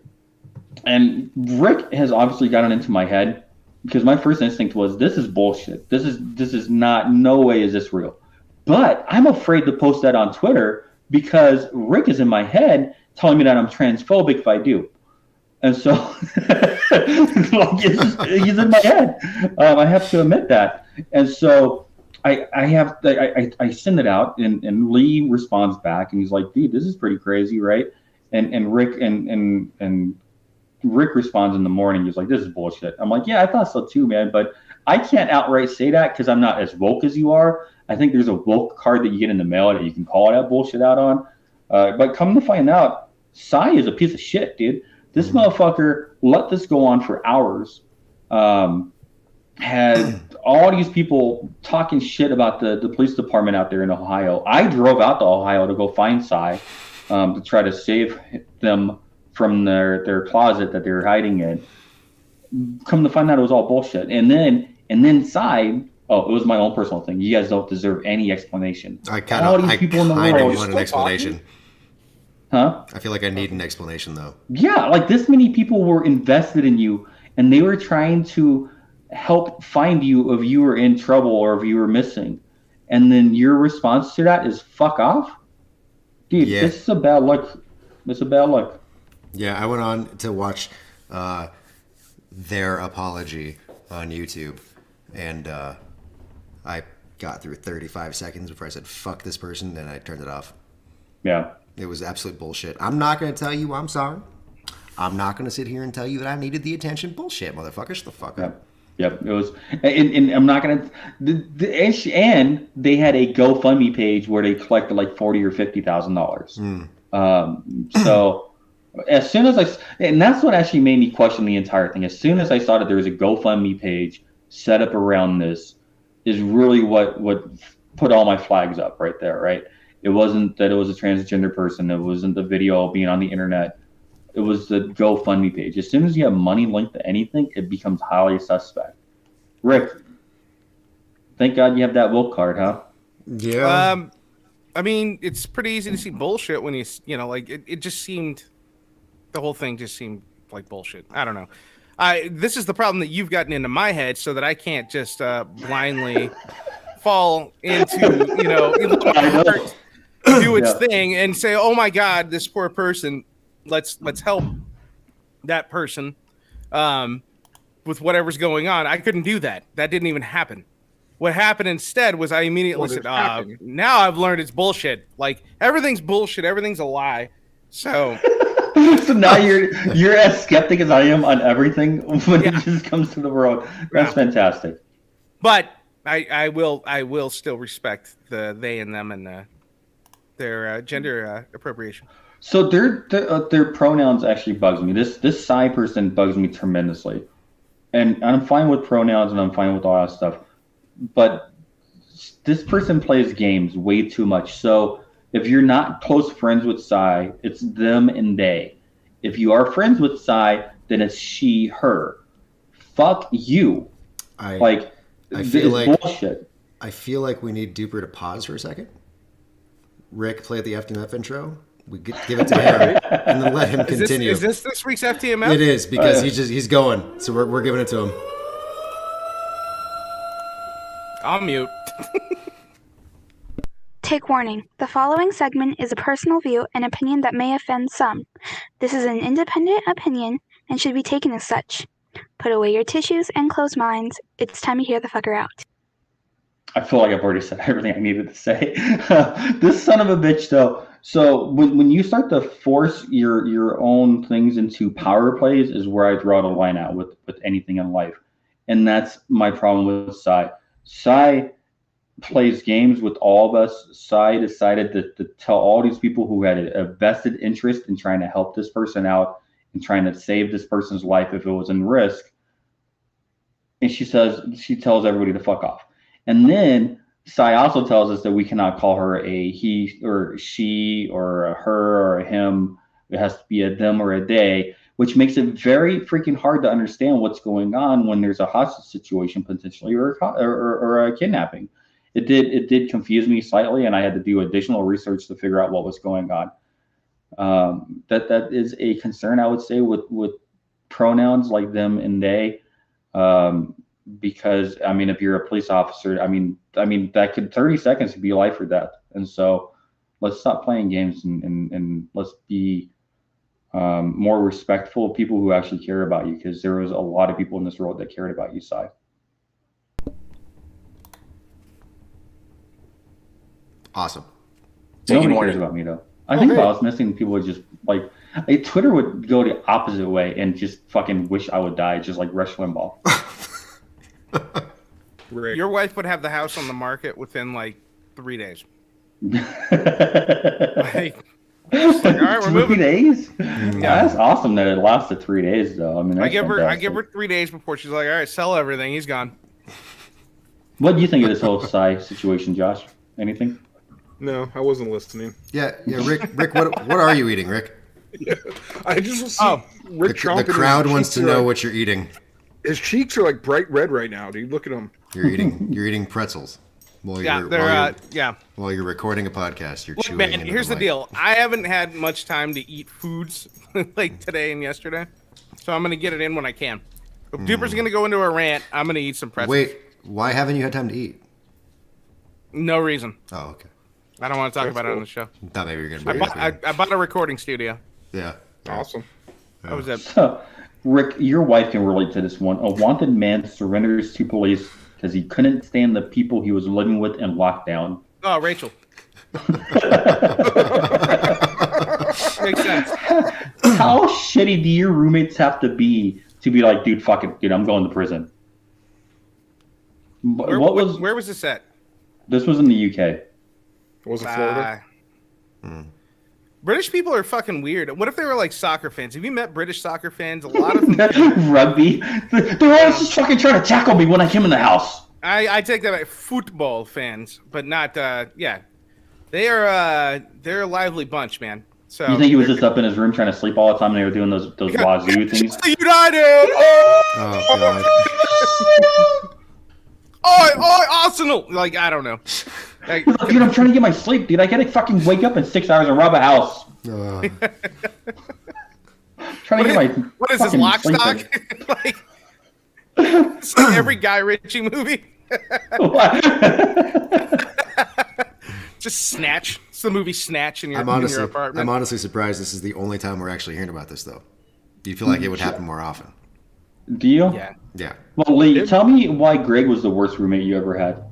and Rick has obviously gotten into my head, because my first instinct was, this is bullshit. This is not, no way is this real. But I'm afraid to post that on Twitter because Rick is in my head telling me that I'm transphobic if I do. And so he's in my head. I have to admit that. And so I send it out, and Lee responds back, and he's like, dude, this is pretty crazy, right? And Rick and Rick responds in the morning. He's like, this is bullshit. I'm like, yeah, I thought so too, man. But I can't outright say that because I'm not as woke as you are. I think there's a woke card that you get in the mail that you can call that bullshit out on. But come to find out, Psy is a piece of shit, dude. This motherfucker let this go on for hours. Had all these people talking shit about the police department out there in Ohio. I drove out to Ohio to go find Psy to try to save them from their closet that they were hiding in. Come to find out, it was all bullshit. And then Psy, it was my own personal thing. You guys don't deserve any explanation. I kind of want an explanation. Talking? Huh? I feel like I need an explanation, though. Yeah, like this many people were invested in you, and they were trying to help find you if you were in trouble or if you were missing. And then your response to that is fuck off? Dude, yeah. This is a bad luck. It's a bad luck. Yeah, I went on to watch their apology on YouTube, and I got through 35 seconds before I said, fuck this person, and I turned it off. Yeah. It was absolute bullshit. I'm not going to tell you I'm sorry. I'm not going to sit here and tell you that I needed the attention. Bullshit, motherfucker. Shut the fuck up. Yep. It was, and I'm not going to, and they had a GoFundMe page where they collected like $40,000 or $50,000. So as soon as and that's what actually made me question the entire thing. As soon as I saw that there was a GoFundMe page set up around this, is really what put all my flags up right there, right? It wasn't that it was a transgender person. It wasn't the video being on the internet. It was the GoFundMe page. As soon as you have money linked to anything, it becomes highly suspect. Rick, thank God you have that Will card, huh? Yeah. I mean, it's pretty easy to see bullshit when like it just seemed, the whole thing just seemed like bullshit. I don't know. This is the problem that you've gotten into my head, so that I can't just blindly fall into, do its thing and say, oh my God, this poor person, let's help that person with whatever's going on. I couldn't do that. That didn't even happen. What happened instead was I immediately said, now I've learned it's bullshit. Like, everything's bullshit. Everything's a lie. So so now you're as skeptic as I am on everything when it just comes to the world. That's fantastic. But I will still respect the they and them and their gender appropriation. So their pronouns actually bugs me. This Psy person bugs me tremendously, and I'm fine with pronouns and I'm fine with all that stuff. But this person plays games way too much. So if you're not close friends with Psy, it's them and they. If you are friends with Psy, then it's she, her. Fuck you. I it's feel like bullshit. I feel like we need Duper to pause for a second. Rick, play the FTMF intro. We give it to him and then let him continue. Is this week's FTMF? It is, because he's going. So we're giving it to him. I'll mute. Take warning. The following segment is a personal view and opinion that may offend some. This is an independent opinion and should be taken as such. Put away your tissues and close minds. It's time to hear the fucker out. I feel like I've already said everything I needed to say. This son of a bitch, though. So when you start to force your own things into power plays is where I draw the line out with anything in life. And that's my problem with Psy. Psy plays games with all of us. Psy decided to tell all these people who had a vested interest in trying to help this person out and trying to save this person's life if it was in risk. And she tells everybody to fuck off. And then Psy also tells us that we cannot call her a he or she or a her or a him. It has to be a them or a they, which makes it very freaking hard to understand what's going on when there's a hostage situation potentially or a kidnapping. It did confuse me slightly, and I had to do additional research to figure out what was going on. That is a concern, I would say, with pronouns like them and they, because I mean, if you're a police officer, I mean that could 30 seconds could be life or death, and so let's stop playing games and let's be more respectful of people who actually care about you, because there was a lot of people in this world that cared about you, Psy. Awesome. Nobody cares about me, though. I think if I was missing, people would just like Twitter would go the opposite way and just fucking wish I would die, just like Rush Limbaugh. Your wife would have the house on the market within like 3 days. Like, all right, we're moving. 3 days? Yeah, that's awesome that it lasted 3 days, though. I mean, I give her 3 days before she's like, all right, sell everything. He's gone. What do you think of this whole Psy situation, Josh? Anything? No, I wasn't listening. Yeah, Rick, what are you eating, Rick? Yeah, I just see Rick chomping. The crowd wants to know what you're eating. His cheeks are like bright red right now, dude. Look at him. You're eating pretzels. While you're recording a podcast, you're chewing. Man, here's the deal. I haven't had much time to eat foods like today and yesterday, so I'm gonna get it in when I can. If Duper's gonna go into a rant, I'm gonna eat some pretzels. Wait, why haven't you had time to eat? No reason. Oh, okay. I don't want to talk about it on the show. Thought maybe you're gonna. I bought a recording studio. Yeah. Awesome. That was it. So, Rick, your wife can relate to this one. A wanted man surrenders to police because he couldn't stand the people he was living with in lockdown. Oh, Rachel. Makes sense. How shitty do your roommates have to be like, dude, fuck it, dude, I'm going to prison? Where was this at? This was in the UK. Was it Florida? British people are fucking weird. What if they were like soccer fans? Have you met British soccer fans? A lot of them. Rugby. They're always just fucking trying to tackle me when I came in the house. I take that back. Football fans, but not. Yeah, they are. They're a lively bunch, man. So You think he was just up in his room trying to sleep all the time and they were doing those wazoo things? United! Oh god. Oh, Arsenal! Like, I don't know. Like, He's like, dude, I'm trying to get my sleep, dude. I gotta fucking wake up in 6 hours and rob a house. Trying to get my what is this, fucking Lock, sleep Stock? in. Like, it's like every Guy Ritchie movie. Just Snatch. It's the movie Snatch in your apartment. I'm honestly surprised this is the only time we're actually hearing about this, though. Do you feel like it would happen more often? Do you? Yeah. Yeah. Well, Lee, tell me why Greg was the worst roommate you ever had.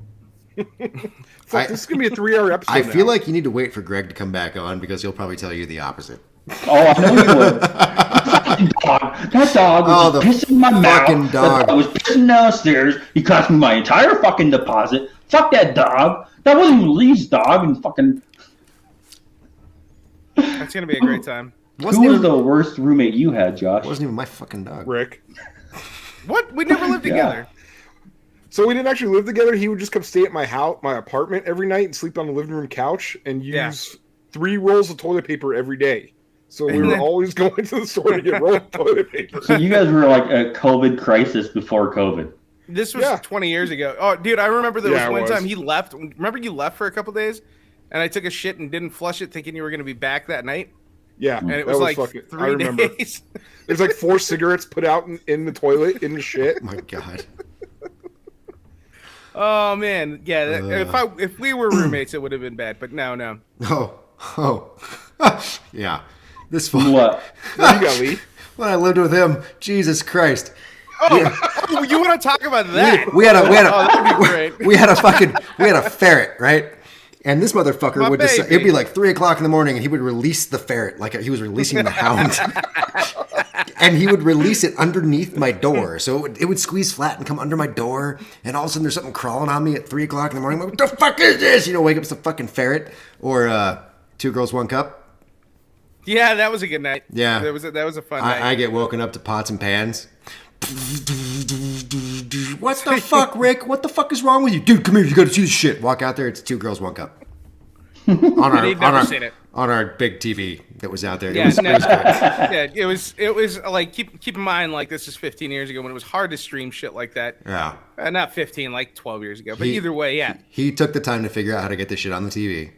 Fuck, this is gonna be a 3-hour episode. I feel now. like you need to wait for Greg to come back on because he'll probably tell you the opposite. Oh, I know you would. That dog was the pissing in my mouth. fucking dog. That dog was pissing downstairs. He cost me my entire fucking deposit. Fuck that dog. That wasn't even Lee's dog. And fucking. That's going to be a great time. Who was the worst roommate you had, Josh? It wasn't even my fucking dog. Rick. What? We never lived together. So we didn't actually live together. He would just come stay at my house, my apartment every night, and sleep on the living room couch, and use 3 rolls of toilet paper every day. So we were always going to the store to get rolled toilet paper. So you guys were like a COVID crisis before COVID. This was 20 years ago. Oh, dude, I remember there was Yeah, it one was. time he left. Remember you left for a couple days? And I took a shit and didn't flush it thinking you were going to be back that night? Yeah, And it that was like fucking, 3 I remember. days. There's like 4 cigarettes put out in the toilet in the shit. Oh my god. Oh, man. Yeah, if we were roommates, it would have been bad. But no. Oh. Yeah. This fall. What? What you got, Lee? When I lived with him, Jesus Christ. Oh, you want to talk about that? We had a Oh, that'd be great. we had a ferret, right? And this motherfucker My would decide, baby. it'd be like 3:00 in the morning, and he would release the ferret like he was releasing the hound, and he would release it underneath my door, so it would squeeze flat and come under my door, and all of a sudden there's something crawling on me at 3:00 in the morning. I'm like, what the fuck is this? Wake up some fucking ferret, or 2 Girls 1 Cup. Yeah, that was a good night. Yeah. That was a fun night. I get woken up to pots and pans. What the fuck, Rick? What the fuck is wrong with you? Dude, come here. You gotta see this shit. Walk out there. It's 2 Girls 1 Cup. He'd never seen it. On our big TV that was out there. Yeah, It was great. yeah, it was like keep in mind, like, this is 15 years ago when it was hard to stream shit like that. Yeah. Not 15, like 12 years ago. But He- either way, yeah. He took the time to figure out how to get this shit on the TV.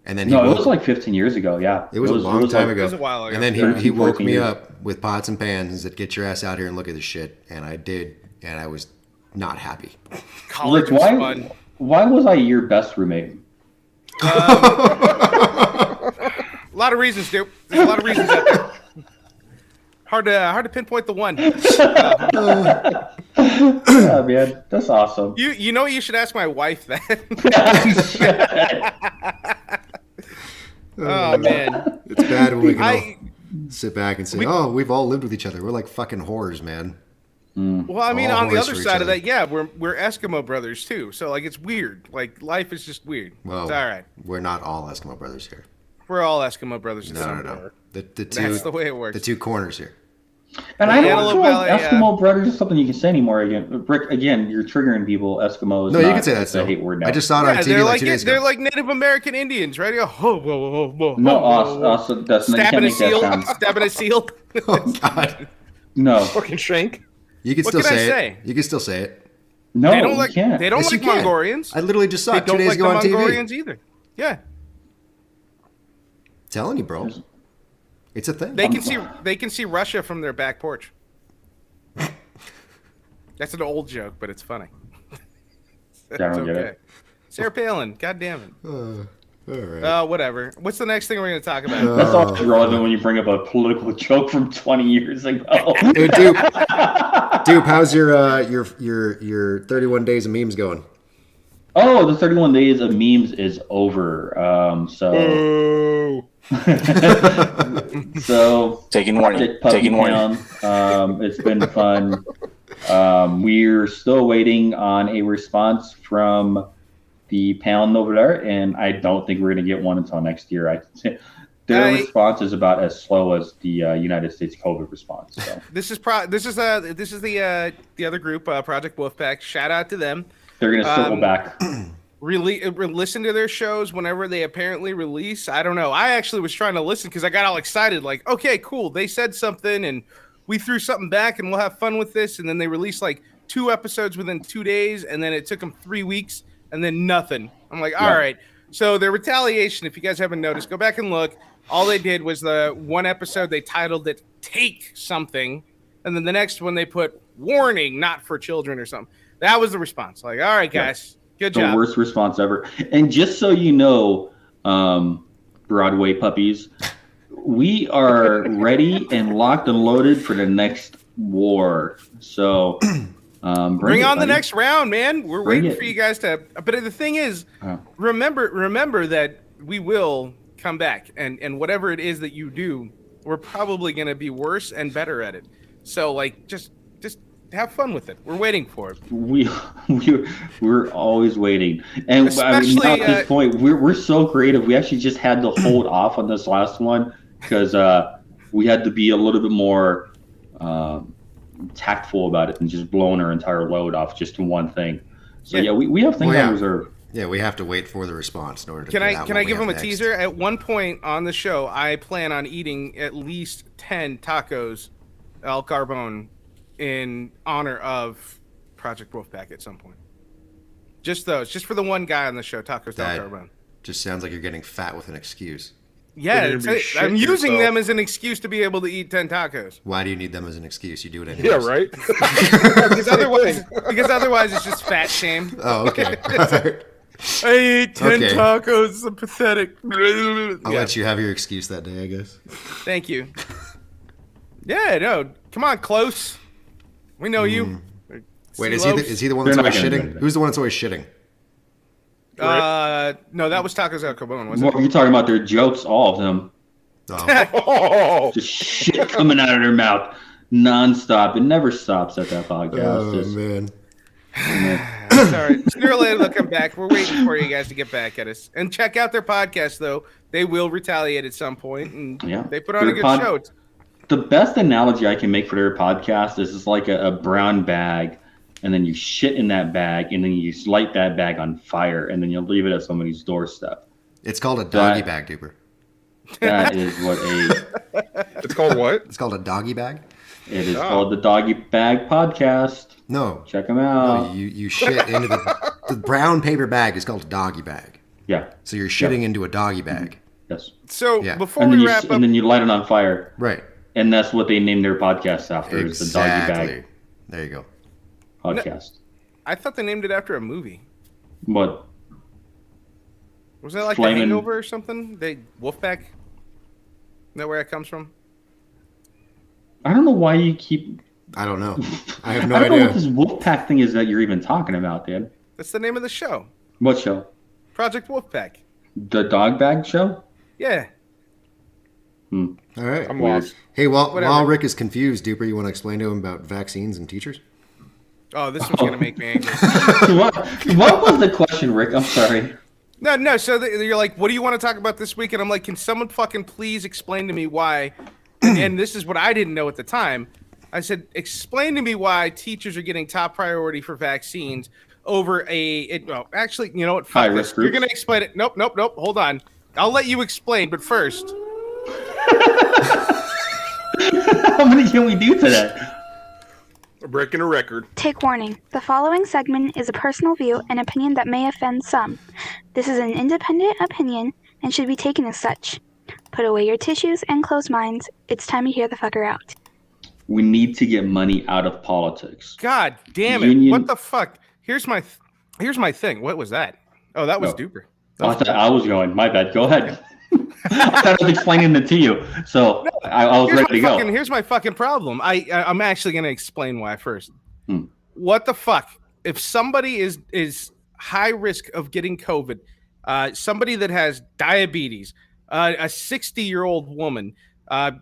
And then No, it was like 15 years ago, yeah. it was a long time ago. It was a while ago. And then Yeah. he woke 14 me years. up with pots and pans and said, "Get your ass out here and look at this shit." And I did, and I was not happy. College Look, was why, fun. why was I your best roommate? A lot of reasons, dude. There's a lot of reasons out there. Hard to pinpoint the one. Yeah, man, that's awesome. You know what, you should ask my wife that. Oh man. It's bad when we can all I sit back and say, "Oh, we've all lived with each other. We're like fucking whores, man." well, I mean, All on the whores other for each side of other. that, yeah, we're Eskimo brothers too. So like it's weird. Like life is just weird. Well, It's all right. we're not all Eskimo brothers here. We're all Eskimo brothers. No. The That's two the way it works. the 2 corners here. And I don't Antelope feel like Valley, Eskimo brothers is something you can say anymore. Again, Rick, again, you're triggering people. Eskimos. No, you not- can say that it's still. a hate word now. I just saw it on Yeah, TV they're like 2 days they're ago. like Native American Indians, right? They go, whoa, whoa, whoa, whoa, No, whoa, whoa. us, that's not, you can't Stabbing a make that seal. sound. Stabbing a seal. Oh God. No, Fucking Shank. You can What still can I say say? it. You can still say it. no, They don't you like. can't. They don't Yes, you like can. Mongolians. I literally just saw They it 2 don't days like ago the on TV. Mongolians either. Yeah, Telling you, bro. It's a thing. they can see Russia from their back porch. That's an old joke, but it's funny. I don't get it. Sarah Palin, God damn it. All right. Whatever. What's the next thing we're gonna talk about? That's always relevant when you bring up a political joke from 20 years ago. Dude, Dupe, how's your 31 days of memes going? Oh, the 31 days of memes is over. So Taking warning. Dick Puppy Taking warning. Town. It's been fun. We're still waiting on a response from the pound over there, and I don't think we're going to get one until next year. Their response is about as slow as the United States COVID response. So. This is the other group, Project Wolfpack. Shout out to them. They're going to circle back. listen to their shows whenever they apparently release. I don't know. I actually was trying to listen because I got all excited, like, okay, cool. They said something and we threw something back and we'll have fun with this. And then they released like 2 episodes within 2 days, and then it took them 3 weeks and then nothing. I'm like, all right. So their retaliation, if you guys haven't noticed, go back and look. All they did was the one episode, they titled it Take Something. And then the next one they put warning, not for children or something. That was the response. Like, all right, guys. Good job. The worst response ever. And just so you know, Broadway puppies, we are ready and locked and loaded for the next war. So bring on the next round, man. We're waiting for you guys to. But the thing is, remember that we will come back, and whatever it is that you do, we're probably going to be worse and better at it. So, like, just have fun with it. We're waiting for it. We're always waiting, and especially now at this point, we're so creative. We actually just had to hold off on this last one because we had to be a little bit more tactful about it and just blowing our entire load off just to one thing. So we have things on reserve. Yeah, we have to wait for the response in order to. Can I give them a teaser? At one point on the show, I plan on eating at least 10 tacos El Carbone in honor of Project Wolfpack at some point. Just those, just for the one guy on the show, Tacos El Carbone. Just sounds like you're getting fat with an excuse. Yeah, I'm using them as an excuse to be able to eat 10 tacos. Why do you need them as an excuse? You do it anyways. Yeah, right? because otherwise it's just fat shame. Oh, okay. I ate 10 tacos. It's pathetic. I'll let you have your excuse that day, I guess. Thank you. Yeah, no. Come on, Close. We know you. Wait, is he the one that's always shitting? Who's the one that's always shitting? No, that was Tacos El Carbone, wasn't it? You're talking about their jokes, all of them. Oh. Just shit coming out of their mouth nonstop. It never stops at that podcast. Man. Sorry. Sooner or later they'll come back. We're waiting for you guys to get back at us. And check out their podcast, though. They will retaliate at some point, and they put on a good show. The best analogy I can make for their podcast is it's like a brown bag, and then you shit in that bag, and then you light that bag on fire, and then you leave it at somebody's doorstep. It's called a doggy bag, Duper. That is what It's called what? It's called a doggy bag? It is called the Doggy Bag Podcast. No. Check them out. No, you shit into the brown paper bag is called a doggy bag. Yeah. So you're shitting into a doggy bag. Yes. So before we wrap up... And then you light it on fire. Right. And that's what they named their podcast after. Is the Doggy Bag. There you go. Podcast. I thought they named it after a movie. What? Was that like The Hangover or something? Wolfpack? Is that where it comes from? I don't know why you keep... I don't know. I have no idea. I don't know what this Wolfpack thing is that you're even talking about, dude. That's the name of the show. What show? Project Wolfpack. The Dog Bag Show? Yeah. All right. I'm lost. Hey, while Rick is confused, Duper, you want to explain to him about vaccines and teachers? Oh, this one's going to make me angry. What was the question, Rick? I'm sorry. No. So you're like, what do you want to talk about this week? And I'm like, can someone fucking please explain to me why? And this is what I didn't know at the time. I said, explain to me why teachers are getting top priority for vaccines over actually, you know what? Fuck this. You're going to explain it. Nope. Hold on. I'll let you explain, but first. How many can we do today? We're breaking a record. Take warning. The following segment is a personal view and opinion that may offend some. This is an independent opinion and should be taken as such. Put away your tissues and closed minds. It's time to hear the fucker out. We need to get money out of politics. God damn it. What the fuck? Here's my thing. What was that? Oh, that was Duper. I thought I was going. My bad. Go ahead. I thought I was explaining it to you. So I was ready to go. Here's my fucking problem. I'm actually going to explain why first. What the fuck? If somebody is high risk of getting COVID, somebody that has diabetes, a 60-year-old woman,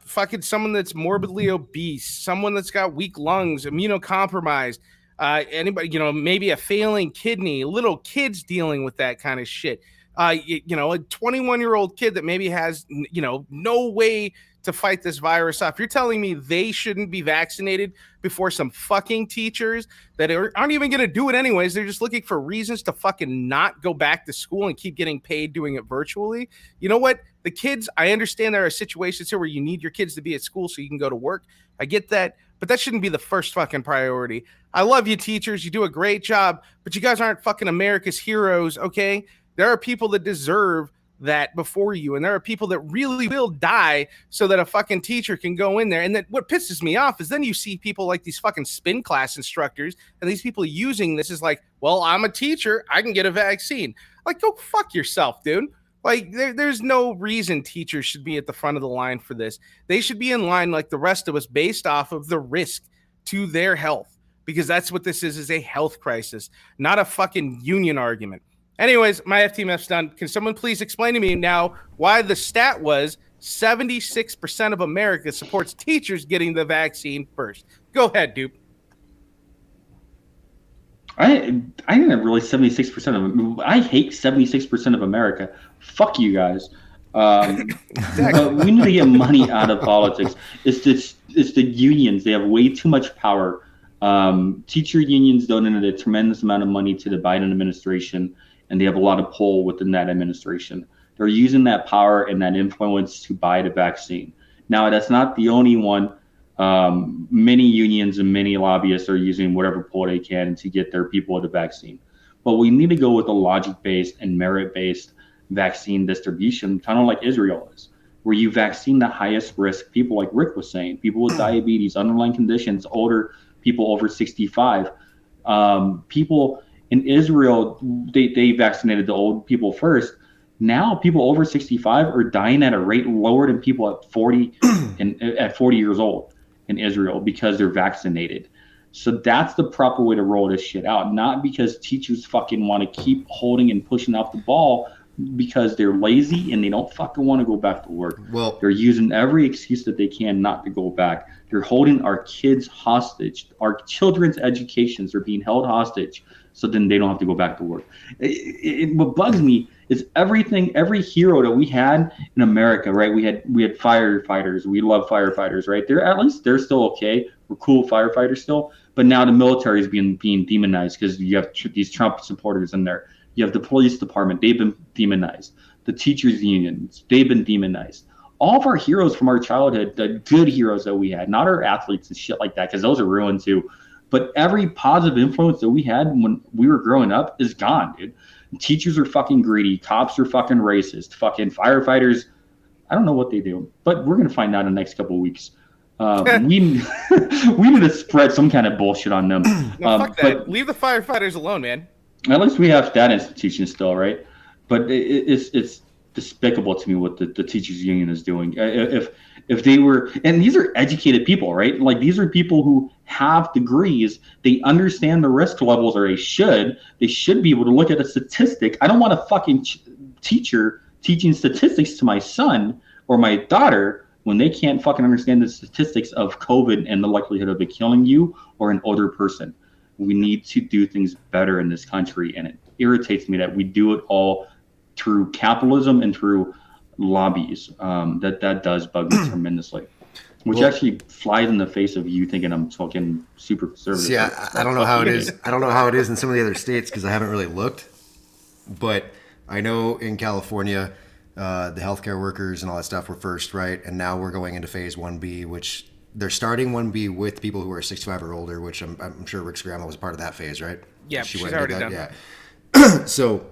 fucking someone that's morbidly obese, someone that's got weak lungs, immunocompromised, anybody, maybe a failing kidney, little kids dealing with that kind of shit. A 21-year-old kid that maybe has, no way to fight this virus off. You're telling me they shouldn't be vaccinated before some fucking teachers that aren't even going to do it anyways. They're just looking for reasons to fucking not go back to school and keep getting paid doing it virtually. You know what? The kids, I understand there are situations here where you need your kids to be at school so you can go to work. I get that, but that shouldn't be the first fucking priority. I love you, teachers. You do a great job, but you guys aren't fucking America's heroes, okay? There are people that deserve that before you, and there are people that really will die so that a fucking teacher can go in there. And that what pisses me off is then you see people like these fucking spin class instructors and these people using this as like, well, I'm a teacher, I can get a vaccine. Like, go fuck yourself, dude. Like, there's no reason teachers should be at the front of the line for this. They should be in line like the rest of us based off of the risk to their health, because that's what this is a health crisis, not a fucking union argument. Anyways, my FTMF's done. Can someone please explain to me now why the stat was 76% of America supports teachers getting the vaccine first? Go ahead, Dupe. I think that really 76% of I hate 76% of America. Fuck you guys. But we need to get money out of politics. It's the unions. They have way too much power. Teacher unions donated a tremendous amount of money to the Biden administration, and they have a lot of pull within that administration. They're using that power and that influence to buy the vaccine. Now, that's not the only one. Many unions and many lobbyists are using whatever pull they can to get their people the vaccine. But we need to go with a logic-based and merit-based vaccine distribution, kind of like Israel is, where you vaccine the highest risk people, like Rick was saying, people with diabetes, underlying conditions, older people over 65. People in Israel, they vaccinated the old people first. Now people over 65 are dying at a rate lower than people at 40 and at 40 years old in Israel because they're vaccinated. So that's the proper way to roll this shit out, not because teachers fucking want to keep holding and pushing out the ball because they're lazy and they don't fucking want to go back to work. Well, they're using every excuse that they can not to go back. They're holding our kids hostage. Our children's educations are being held hostage, so then they don't have to go back to work. What bugs me is every hero that we had in America, right? We had firefighters. We love firefighters, right? They're still okay. We're cool firefighters still. But now the military is being demonized because you have these Trump supporters in there. You have the police department. They've been demonized. The teachers unions, they've been demonized. All of our heroes from our childhood, the good heroes that we had, not our athletes and shit like that, because those are ruined too. But every positive influence that we had when we were growing up is gone, dude. Teachers are fucking greedy. Cops are fucking racist. Fucking firefighters, I don't know what they do, but we're going to find out in the next couple of weeks. We need to spread some kind of bullshit on them. No, fuck that. Leave the firefighters alone, man. At least we have that institution still, right? But it's despicable to me what the teachers union is doing. If they were, and these are educated people, right? Like, these are people who have degrees. They understand the risk levels, or they should be able to look at a statistic. I don't want a fucking teacher teaching statistics to my son or my daughter when they can't fucking understand the statistics of COVID and the likelihood of it killing you or an older person. We need to do things better in this country, and it irritates me that we do it all through capitalism and through lobbies. That does bug me tremendously, which actually flies in the face of you thinking I'm talking super conservative. Yeah, I don't know how it is. I don't know how it is in some of the other states because I haven't really looked. But I know in California, the healthcare workers and all that stuff were first, right? And now we're going into phase 1B, which they're starting 1B with people who are 65 or older, which I'm sure Rick's grandma was part of that phase, right? Yeah, she's already done. Yeah. So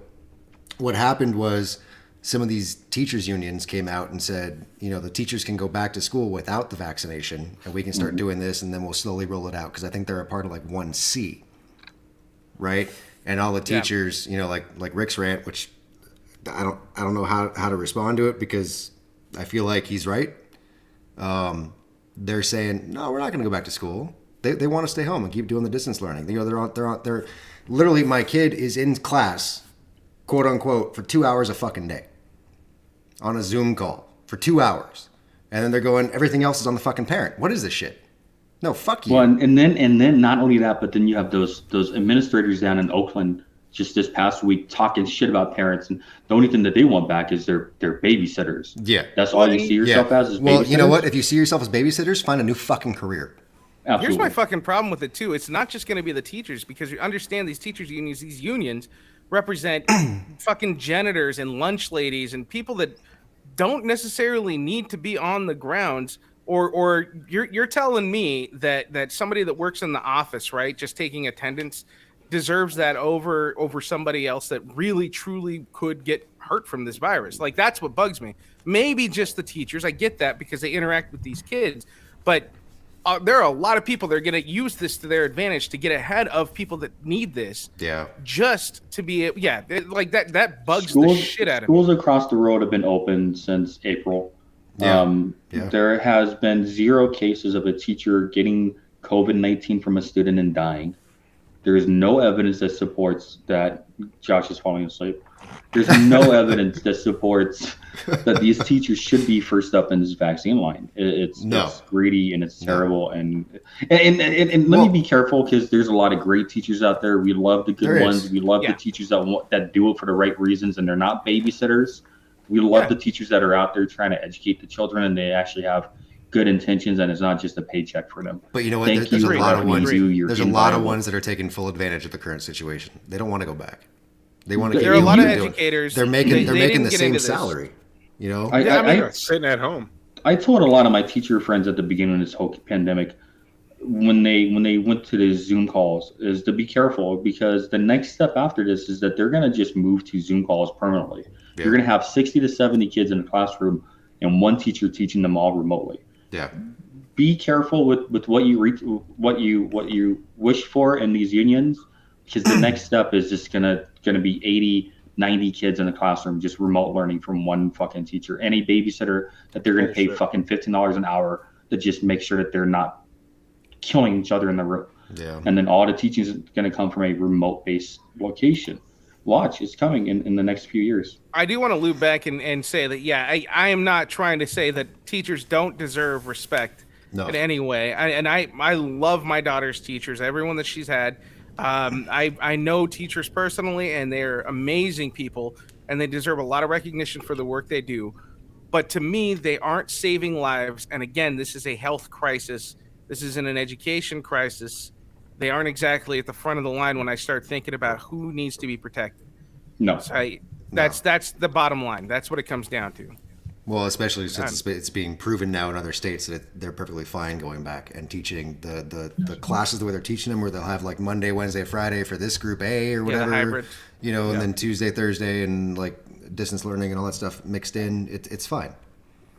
what happened was some of these teachers unions came out and said, the teachers can go back to school without the vaccination, and we can start doing this, and then we'll slowly roll it out, because I think they're a part of like 1C, right? And all the teachers, like Rick's rant, which I don't know how to respond to it, because I feel like he's right. They're saying, no, we're not going to go back to school. They want to stay home and keep doing the distance learning. They're literally, my kid is in class, quote unquote, for 2 hours a fucking day on a Zoom call for 2 hours. And then they're going, everything else is on the fucking parent. What is this shit? No, fuck you. Well, and then not only that, but then you have those administrators down in Oakland just this past week talking shit about parents, and the only thing that they want back is their babysitters. Yeah. That's all you see yourself as is Well, babysitters? you know what? If you see yourself as babysitters, find a new fucking career. Absolutely. Here's my fucking problem with it too. It's not just going to be the teachers, because you understand these teachers unions, these unions represent fucking janitors and lunch ladies and people that don't necessarily need to be on the grounds. Or you're telling me that somebody that works in the office, right, just taking attendance, deserves that over somebody else that really truly could get hurt from this virus. Like, that's what bugs me. Maybe just the teachers. I get that because they interact with these kids, but there are a lot of people that are going to use this to their advantage to get ahead of people that need this. Yeah. Just to be, like that bugs the shit out of me. Schools across the road have been open since April. Yeah. There has been 0 cases of a teacher getting COVID-19 from a student and dying. There is no evidence that supports that. Josh is falling asleep. There's no evidence that supports that these teachers should be first up in this vaccine line. It's greedy and it's terrible. And let me be careful, because there's a lot of great teachers out there. We love the good ones. We love the teachers that do it for the right reasons, and they're not babysitters. We love the teachers that are out there trying to educate the children, and they actually have good intentions, and it's not just a paycheck for them. But you know what? There's There's a lot of ones. There's a lot of ones that are taking full advantage of the current situation. They don't want to go back. They want to. There are a lot of educators. They're making the same salary. You know. I sitting at home. I told a lot of my teacher friends at the beginning of this whole pandemic, when they went to the Zoom calls, is to be careful, because the next step after this is that they're going to just move to Zoom calls permanently. Yeah. You're going to have 60 to 70 kids in a classroom and one teacher teaching them all remotely. Yeah. Be careful with what you wish for in these unions, because the next step is just gonna be 80, 90 kids in the classroom just remote learning from one fucking teacher. Any babysitter that they're gonna pay fucking $15 an hour to just make sure that they're not killing each other in the room. Yeah. And then all the teaching is gonna come from a remote based location. Watch, it's coming in the next few years. I do want to loop back and say that, I am not trying to say that teachers don't deserve respect in any way. I love my daughter's teachers, everyone that she's had. I know teachers personally, and they're amazing people, and they deserve a lot of recognition for the work they do. But to me, they aren't saving lives. And again, this is a health crisis. This isn't an education crisis. They aren't exactly at the front of the line when I start thinking about who needs to be protected. No. So that's the bottom line. That's what it comes down to. Well, especially since it's being proven now in other states that they're perfectly fine going back and teaching the classes the way they're teaching them, where they'll have like Monday, Wednesday, Friday for this group A or whatever, hybrid. And then Tuesday, Thursday, and like distance learning and all that stuff mixed in. It's fine.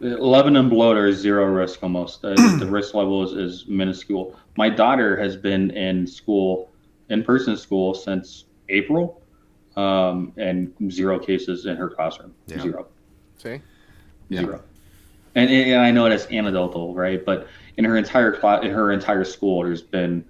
11 and below, there is 0 risk almost. The risk level is minuscule. My daughter has been in person school since April, and 0 cases in her classroom. Yeah. 0. See? Yeah. 0. And I know that's anecdotal, right? But in her entire school, there's been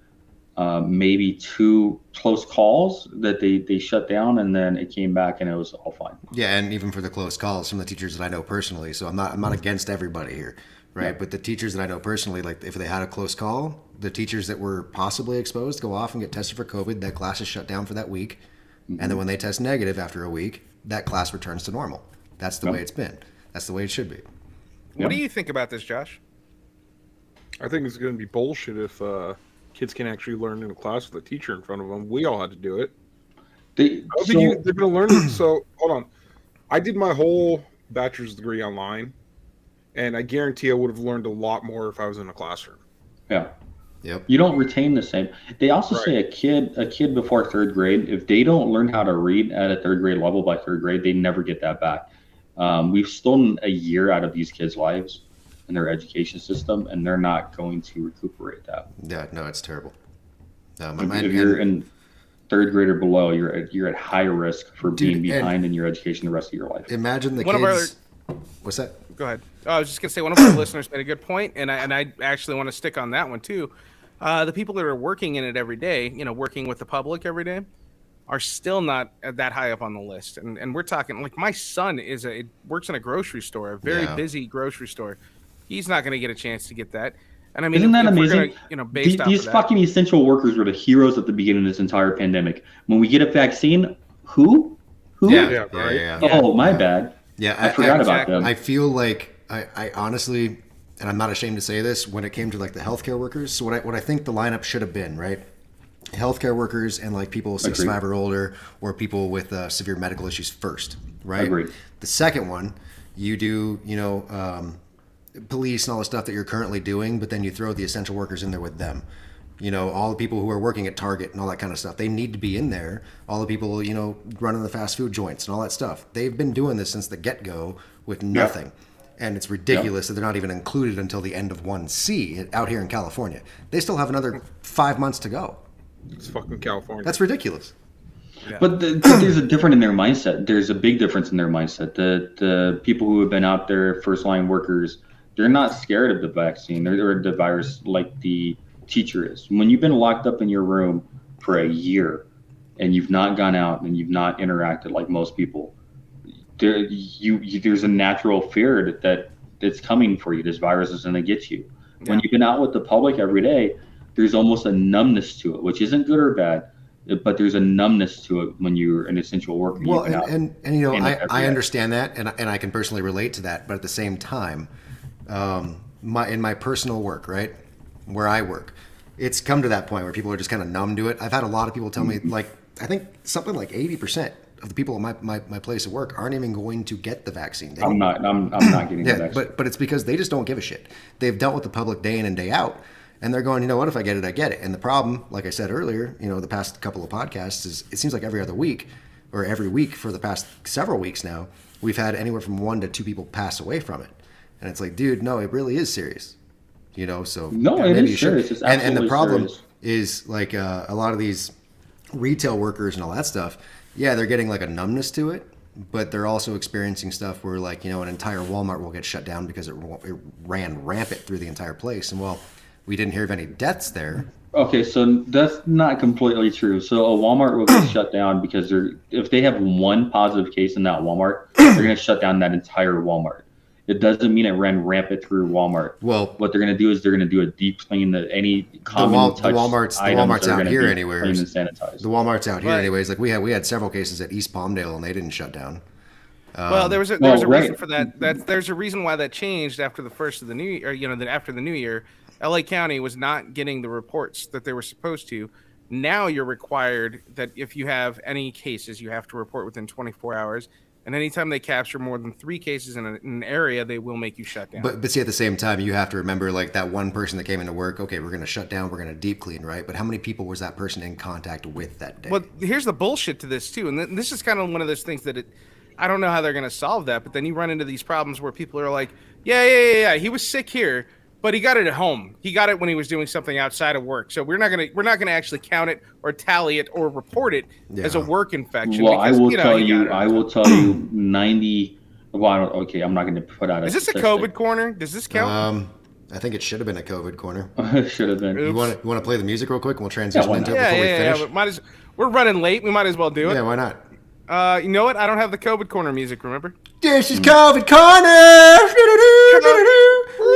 maybe 2 close calls that they shut down, and then it came back and it was all fine. Yeah, and even for the close calls, some of the teachers that I know personally, so I'm not against everybody here, right? Yeah. But the teachers that I know personally, like if they had a close call, the teachers that were possibly exposed go off and get tested for COVID. That class is shut down for that week, and then when they test negative after a week, that class returns to normal. That's the way it's been. That's the way it should be. What do you think about this, Josh? I think it's going to be bullshit if kids can actually learn in a class with a teacher in front of them. We all had to do it. They're going to learn it. So, hold on. I did my whole bachelor's degree online, and I guarantee I would have learned a lot more if I was in a classroom. Yeah. Yep. You don't retain the same. They also say a kid before 3rd grade, if they don't learn how to read at a 3rd grade level by 3rd grade, they never get that back. We've stolen a year out of these kids' lives in their education system, and they're not going to recuperate that. Yeah, no, it's terrible. If you're in 3rd grade or below, you're at high risk for being behind in your education the rest of your life. Imagine the kids. What's that? Go ahead. I was just gonna say one of our listeners made a good point, and I actually want to stick on that one too. The people that are working in it every day, working with the public every day, are still not that high up on the list. And we're talking like my son works in a grocery store, a very busy grocery store. He's not going to get a chance to get that. And I mean, Isn't that if we're amazing? gonna, based off These of that, fucking essential workers were the heroes at the beginning of this entire pandemic. When we get a vaccine, who? Yeah, right. Oh, my bad. Yeah, I forgot about exactly. them. I feel like I honestly, and I'm not ashamed to say this, when it came to like the healthcare workers. So what I think the lineup should have been, right? Healthcare workers and like people 65 or older, or people with severe medical issues first, right? Agreed. The second one, you do, police and all the stuff that you're currently doing, but then you throw the essential workers in there with them. All the people who are working at Target and all that kind of stuff, they need to be in there. All the people, running the fast food joints and all that stuff. They've been doing this since the get-go with nothing. And it's ridiculous that they're not even included until the end of 1C out here in California. They still have another 5 months to go. It's fucking California. That's ridiculous. But there's a difference in their mindset. There's a big difference in their mindset. The people who have been out there, first line workers, they're not scared of the vaccine or the virus like the teacher is. When you've been locked up in your room for a year and you've not gone out and you've not interacted like most people, there's a natural fear that it's coming for you. This virus is going to get you. Yeah. When you've been out with the public every day, there's almost a numbness to it, which isn't good or bad, but there's a numbness to it when you're an essential worker. Well, I understand that, and I can personally relate to that. But at the same time, in my personal work, right, where I work, it's come to that point where people are just kind of numb to it. I've had a lot of people tell me, like, I think something like 80% of the people at my place of work aren't even going to get the vaccine. I'm not getting the vaccine. But it's because they just don't give a shit. They've dealt with the public day in and day out. And they're going, what, if I get it, I get it. And the problem, like I said earlier, the past couple of podcasts is it seems like every other week or every week for the past several weeks now, we've had anywhere from 1 to 2 people pass away from it. And it's like, dude, no, it really is serious. So no, it is serious. It's absolutely and the problem serious. Is like a lot of these retail workers and all that stuff. Yeah, they're getting like a numbness to it, but they're also experiencing stuff where like, an entire Walmart will get shut down because it ran rampant through the entire place. And we didn't hear of any deaths there. Okay, so that's not completely true. So a Walmart will get shut down because if they have one positive case in that Walmart, they're going to shut down that entire Walmart. It doesn't mean it ran rampant through Walmart. Well, what they're going to do is they're going to do a deep clean. Any common touch items the Walmart's out here anywhere. The Walmart's out here anyways. Like we had several cases at East Palmdale and they didn't shut down. Well, there was a reason for that. There's a reason why that changed after the first of the new year. After the new year. LA County was not getting the reports that they were supposed to. Now you're required that if you have any cases, you have to report within 24 hours. And anytime they capture more than 3 cases in an area, they will make you shut down. But see, at the same time, you have to remember like that one person that came into work. Okay, we're going to shut down. We're going to deep clean, right? But how many people was that person in contact with that day? Well, here's the bullshit to this too. And this is kind of one of those things that I don't know how they're going to solve that. But then you run into these problems where people are like, yeah, he was sick here. But he got it at home. He got it when he was doing something outside of work. So we're not gonna actually count it or tally it or report it as a work infection. Well, because, I will tell you 90. Well, okay, I'm not going to put out. Is this a COVID corner? Does this count? I think it should have been a COVID corner. It should have been. You want to play the music real quick and we'll transition into it before we finish? But we're running late. We might as well do it. Yeah, why not? You know what? I don't have the COVID corner music. Remember? This is COVID corner.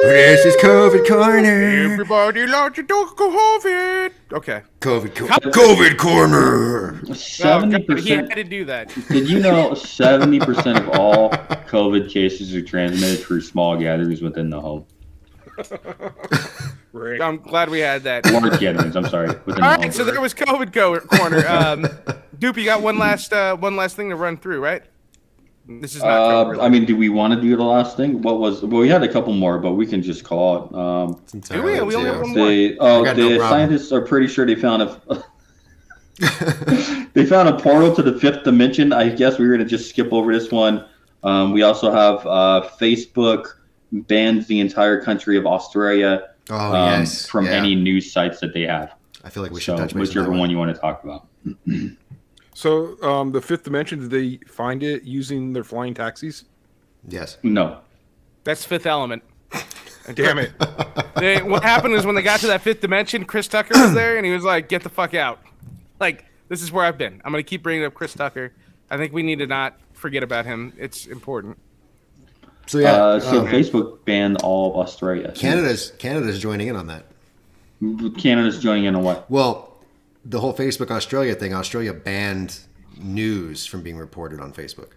This is COVID corner. Everybody loves to talk COVID. Okay. COVID corner. 70%. He had to do that. Did you know 70% of all COVID cases are transmitted through small gatherings within the home? Right. I'm glad we had that. Large gatherings. I'm sorry. All right. So there was COVID corner. Dupe, you got one last thing to run through, right? This is not I mean, do we want to do the last thing? We had a couple more, but we can just call it. Do we? We only have one more. The scientists are pretty sure they found they found a portal to the 5th dimension. I guess we were going to just skip over this one. We also have Facebook bans the entire country of Australia from any news sites that they have. I feel like we should touch base whichever one you want to talk about. So the 5th dimension, did they find it using their flying taxis? Yes. No. That's Fifth Element. Damn it. What happened is when they got to that 5th dimension, Chris Tucker was there, and he was like, get the fuck out. Like, this is where I've been. I'm going to keep bringing up Chris Tucker. I think we need to not forget about him. It's important. So yeah, So Facebook banned all of Australia. Canada's joining in on that. Canada's joining in on what? Well, the whole Facebook Australia thing. Australia banned news from being reported on Facebook,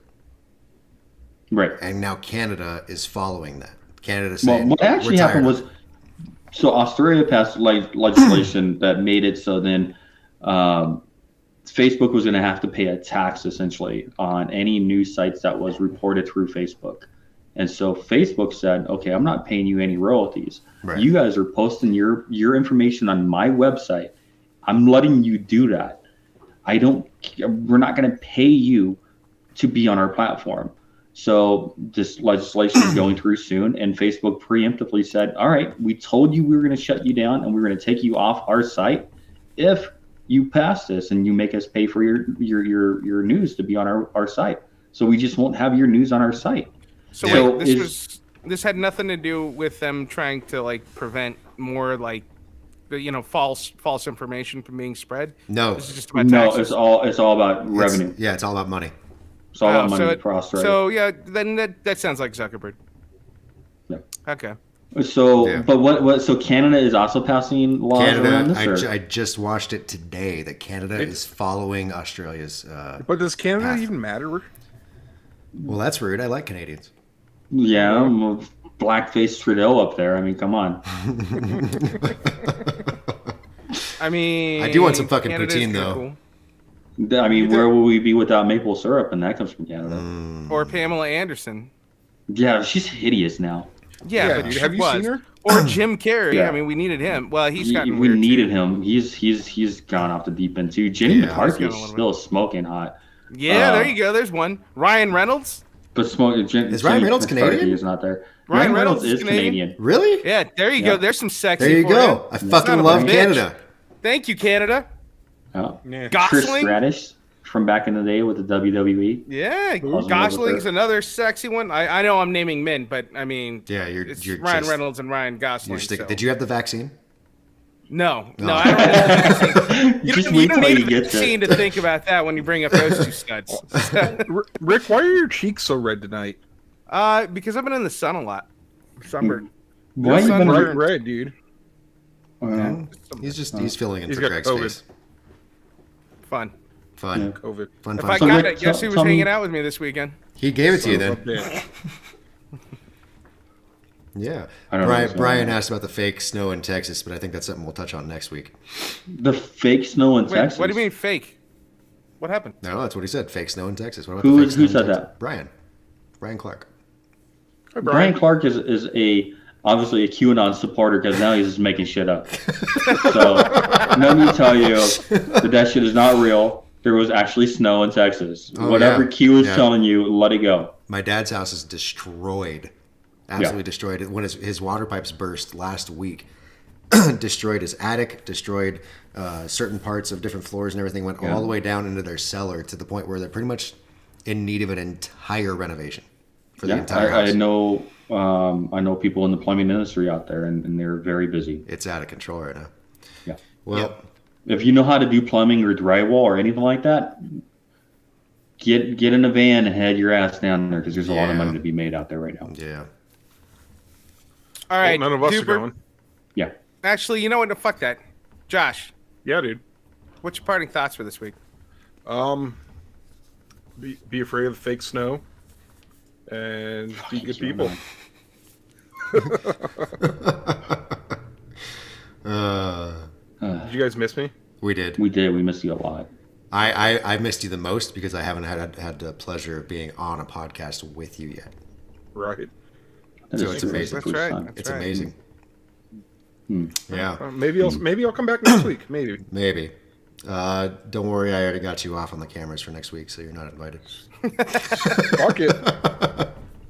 Right. and now Canada is following that. Canada Well, saying what actually "We're tired happened of was, so Australia passed legislation that made it so then Facebook was going to have to pay a tax essentially on any news sites that was reported through Facebook. And so Facebook said, okay, I'm not paying you any royalties. Right. You guys are posting your information on my website. I'm letting you do that. We're not going to pay you to be on our platform. So this legislation is going through soon, and Facebook preemptively said, all right, we told you we were going to shut you down and we were going to take you off our site if you pass this and you make us pay for your news to be on our site. So we just won't have your news on our site. So So wait, this had nothing to do with them trying to like prevent more like false information from being spread. No, This is just about No, taxes. it's all about revenue. it's all about money. It's all about Oh, money for Australia. So yeah, then that sounds like Zuckerberg. Yeah. Okay. So, Yeah. but what? So Canada is also passing laws around Canada, this. I just watched it today that Canada is following Australia's. But does Canada Path. even matter? Well, that's rude. I like Canadians. Yeah, blackface Trudeau up there. I mean, come on. I mean, I do want some fucking Canada's poutine, kinda though. cool. I mean, where will we be without maple syrup? And that comes from Canada. Or Pamela Anderson. Yeah, she's hideous now. Yeah, Yeah, but dude, she have you was. seen her? Or Jim Carrey. Yeah. I mean, we needed him. Well, he's We gotten weird needed too. him. He's gone off the deep end too. Jenny Yeah. McCarthy He's is gone a still smoking hot. Yeah, there you go. There's one. Ryan Reynolds. But Is Ryan Reynolds Canadian? Is not there. Ryan Ryan Reynolds Reynolds is is Canadian. Really? Yeah, there you Yeah. go. There's some sexy. There you for go. I Son fucking of a love bitch. Canada. Thank you, Canada. Oh. Yeah. Chris Gosling. Stratus from back in the day with the WWE. Yeah, Awesome. Gosling's another sexy one. I know I'm naming men, but I mean, Yeah, it's you're Ryan just- Reynolds and Ryan Gosling. You're stick- so- Did you have the vaccine? No, No. no, I don't. Have the vaccine. You Just don't, wait you don't till need he a gets vaccine it. to think about that when you bring up those two studs. Rick, why are your cheeks so red tonight? Because I've been in the sun a lot. Sunburned. Why you Son been of a- Bright red, dude. He's filling in He's for got Greg's COVID. face. Fun. Fun, COVID. fun, If fun. I So got Rick, it, guess who was tell me- hanging out with me this weekend? He gave it to you then. Yeah. Yeah. I don't know. Brian asked about the fake snow in Texas, but I think that's something we'll touch on next week. The fake snow in Wait, Texas. what do you mean fake? What happened? No, that's what he said. Fake snow in Texas. What about Who the fake is- snow who in said Texas? that? Brian Clark. Hi, Brian Clark is obviously a QAnon supporter because now he's just making shit up. So let me tell you that shit is not real. There was actually snow in Texas. Oh, Whatever yeah. Q is Yeah. telling you, let it go. My dad's house is destroyed. Absolutely destroyed. When his water pipes burst last week, destroyed his attic, destroyed certain parts of different floors and everything, went all the way down into their cellar to the point where they're pretty much in need of an entire renovation for the entire house. I know people in the plumbing industry out there, and they're very busy. It's out of control right now. Yeah. Well, If you know how to do plumbing or drywall or anything like that, get in a van and head your ass down there because there's a lot of Yeah. money to be made out there right now. yeah. All right, None of us are Duper. going. Yeah. Actually, you know what? Fuck that. Josh, Yeah, dude. what's your parting thoughts for this week? Be afraid of the fake snow, and be good people. Did you guys miss me? We did. We did. We missed you a lot. I missed you the most because I haven't had the pleasure of being on a podcast with you yet. Right. That So is it's true. amazing. That's right. Son. That's It's right. amazing. Hmm. Yeah, Maybe I'll come back next week. Maybe. maybe. Don't worry, I already got you off on the cameras for next week, so you're not invited. Fuck it.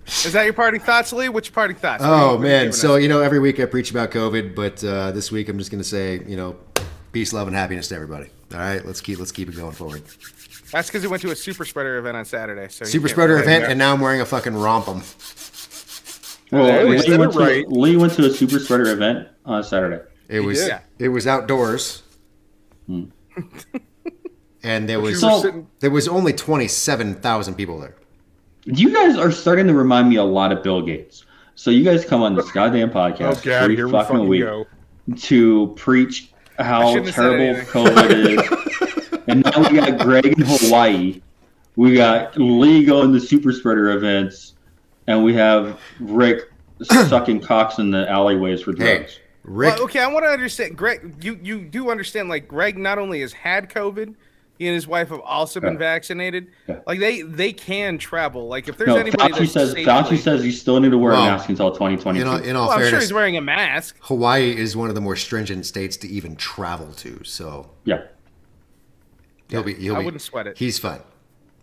Is that your parting thoughts, Lee? What's your parting thoughts? Oh What are you man, giving so us? every week I preach about COVID, but this week I'm just gonna say peace, love, and happiness to everybody. All right, let's keep it going forward. That's because he went to a super spreader event on Saturday. So he Super can't- spreader event, and now I'm wearing a fucking rompum. Well, you said it right. Lee went to a super spreader event on Saturday. It was did. Yeah. it was outdoors, and there was You were So- sitting. only 27,000 people there. You guys are starting to remind me a lot of Bill Gates. So you guys come on this goddamn podcast Oh, God, every here we fucking fucking week go. to preach how shouldn't have said terrible anything. COVID is. And now we got Greg in Hawaii. We got Lee going to super spreader events. And we have Rick sucking cocks in the alleyways for drugs. Hey, Rick. Well, okay, I want to understand, Greg. You do understand, like Greg not only has had COVID, he and his wife have also been vaccinated. Yeah. Like they can travel. Like if there's No, anybody Fauci that's says safely, Fauci says you still need to wear a Well, mask until 2022. In all well, I'm sure fairness, he's wearing a mask. Hawaii is one of the more stringent states to even travel to. So Yeah. he'll be. I wouldn't sweat it. He's fine.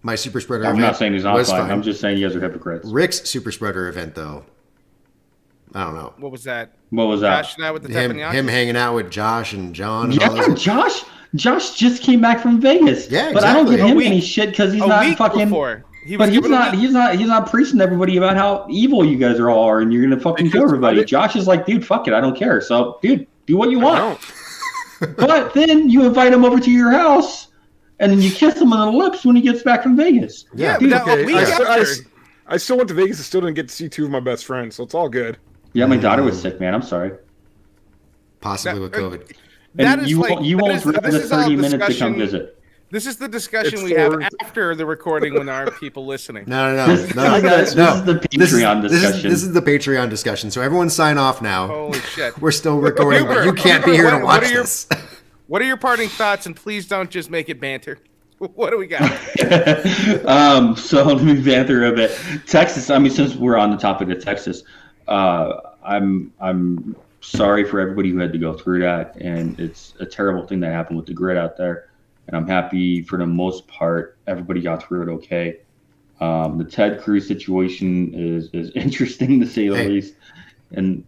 My super spreader. I'm event not saying he's not was fine. I'm just saying you guys are hypocrites. Rick's super spreader event, though. I don't know. What was that? What was that? Josh and I with the Him teppanyaki? hanging out with Josh and John. And all Yeah, those. Josh just came back from Vegas. Yeah, but I don't exactly. give A him week- any shit because he's a not week fucking. before. He But was he's given a not. week- He's not preaching to everybody about how evil you guys are all are, and you're gonna fucking kill everybody. Josh is like, dude, fuck it, I don't care. So, dude, do what you want. But then you invite him over to your house, and then you kiss him on the lips when he gets back from Vegas. Yeah, dude, but that, a Okay, week after. I still went to Vegas and still didn't get to see two of my best friends, so it's all good. Yeah, my daughter was sick, man. I'm sorry. Possibly with COVID. That And is you like won't, you that won't is- drive this the is all 30 minutes to come discussion- visit. This is the discussion It's we have for- after the recording when there aren't people listening. No, This is the Patreon discussion. This is the Patreon discussion. So everyone sign off now. Holy shit. We're still recording, but you can't be Huber, here to what watch are your- this. What are your parting thoughts? And please don't just make it banter. What do we got? So let me banter a bit. Texas. I mean, since we're on the topic of Texas, I'm sorry for everybody who had to go through that, and it's a terrible thing that happened with the grid out there. And I'm happy for the most part everybody got through it okay. The Ted Cruz situation is interesting to say the Hey. least, and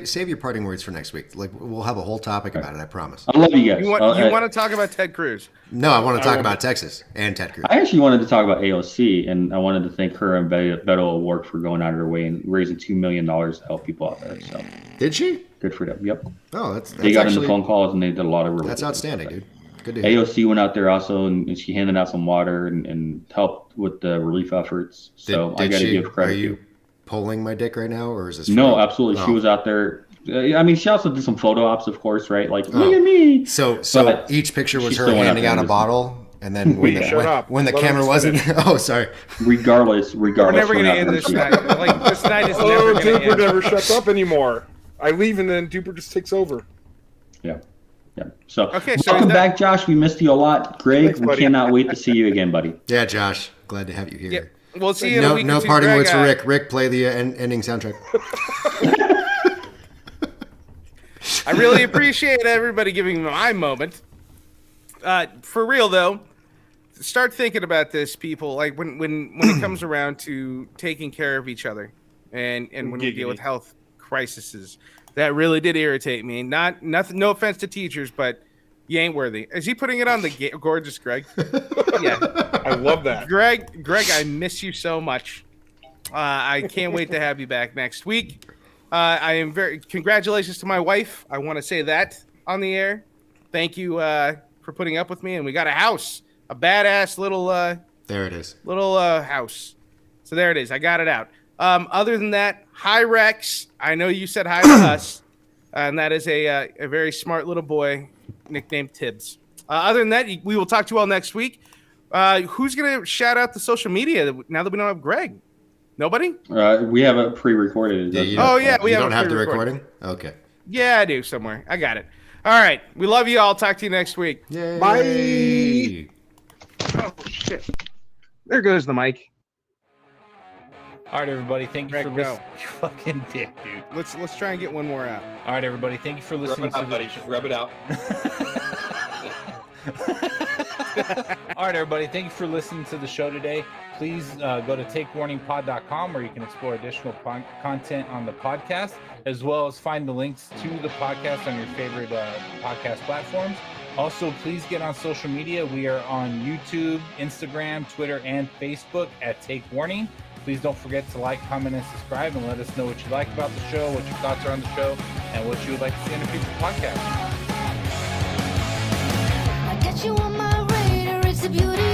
Save your parting words for next week. Like we'll have a whole topic about it. I promise. I love you guys. You want to talk about Ted Cruz? No, I want to talk about Texas and Ted Cruz. I actually wanted to talk about AOC, and I wanted to thank her and Beto O'Rourke for going out of their way and raising $2 million to help people out there. So Did she? good for them. Yep. Oh, that's They got actually, into phone calls and they did a lot of really that's good outstanding, stuff. dude. Good to hear. AOC went out there also and she handed out some water and helped with the relief efforts. So I got to give credit. Are you pulling my dick right now, or is this? No, fake? absolutely. Oh. She was out there. I mean, she also did some photo ops, of course, right? Like, Oh. look at me. So But each picture was she her still went out handing there out a and bottle, and then when, Wait, the, shut when, up. when the Let camera him wasn't. finish. Oh, sorry. Regardless. We're never went gonna out end there this and- night. Like this night is never Oh, gonna Duper end. never shuts up anymore. I leave and then Duper just takes over. Yeah. Yeah. So, Okay, so welcome is that- back, Josh. We missed you a lot. Greg, Thanks, we buddy. cannot wait to see you again, buddy. Yeah, Josh. Glad to have you here. Yep. We'll see you in a No, week. no or two, parting Greg. words for Rick. Rick, play the ending soundtrack. I really appreciate everybody giving me my moment. For real though, start thinking about this, people. Like when it comes around to taking care of each other, and when we deal with health crises, that really did irritate me. Nothing. No offense to teachers, but you ain't worthy. Is he putting it on the gorgeous Greg? Yeah, I love that. Greg, I miss you so much. I can't wait to have you back next week. I am congratulations to my wife. I want to say that on the air. Thank you for putting up with me. And we got a house, a badass little There it is. house. So there it is. I got it out. Other than that, hi Rex. I know you said hi to us, and that is a very smart little boy nicknamed Tibbs. Other than that, we will talk to you all next week. Who's gonna shout out the social media now that we don't have Greg? Nobody? We have it pre-recorded. Yeah, you Oh, don't- yeah, we you have don't it have the pre-recorded. recording? Okay. Yeah, I do somewhere. I got it. All right. We love you all. Talk to you next week. Yay. Bye. Oh shit! There goes the mic. All right, everybody. Thank you Greg, for go. listening. You fucking dick, dude. Let's try and get one more out. All right, everybody. Thank you for Rub listening it out, to buddy. Rub it out. All right, everybody. Thank you for listening to the show today. Please go to takewarningpod.com where you can explore additional content on the podcast, as well as find the links to the podcast on your favorite podcast platforms. Also, please get on social media. We are on YouTube, Instagram, Twitter, and Facebook at Take Warning. Please don't forget to like, comment, and subscribe, and let us know what you like about the show, what your thoughts are on the show, and what you would like to see in a future podcast. I got you on my radar, it's a beauty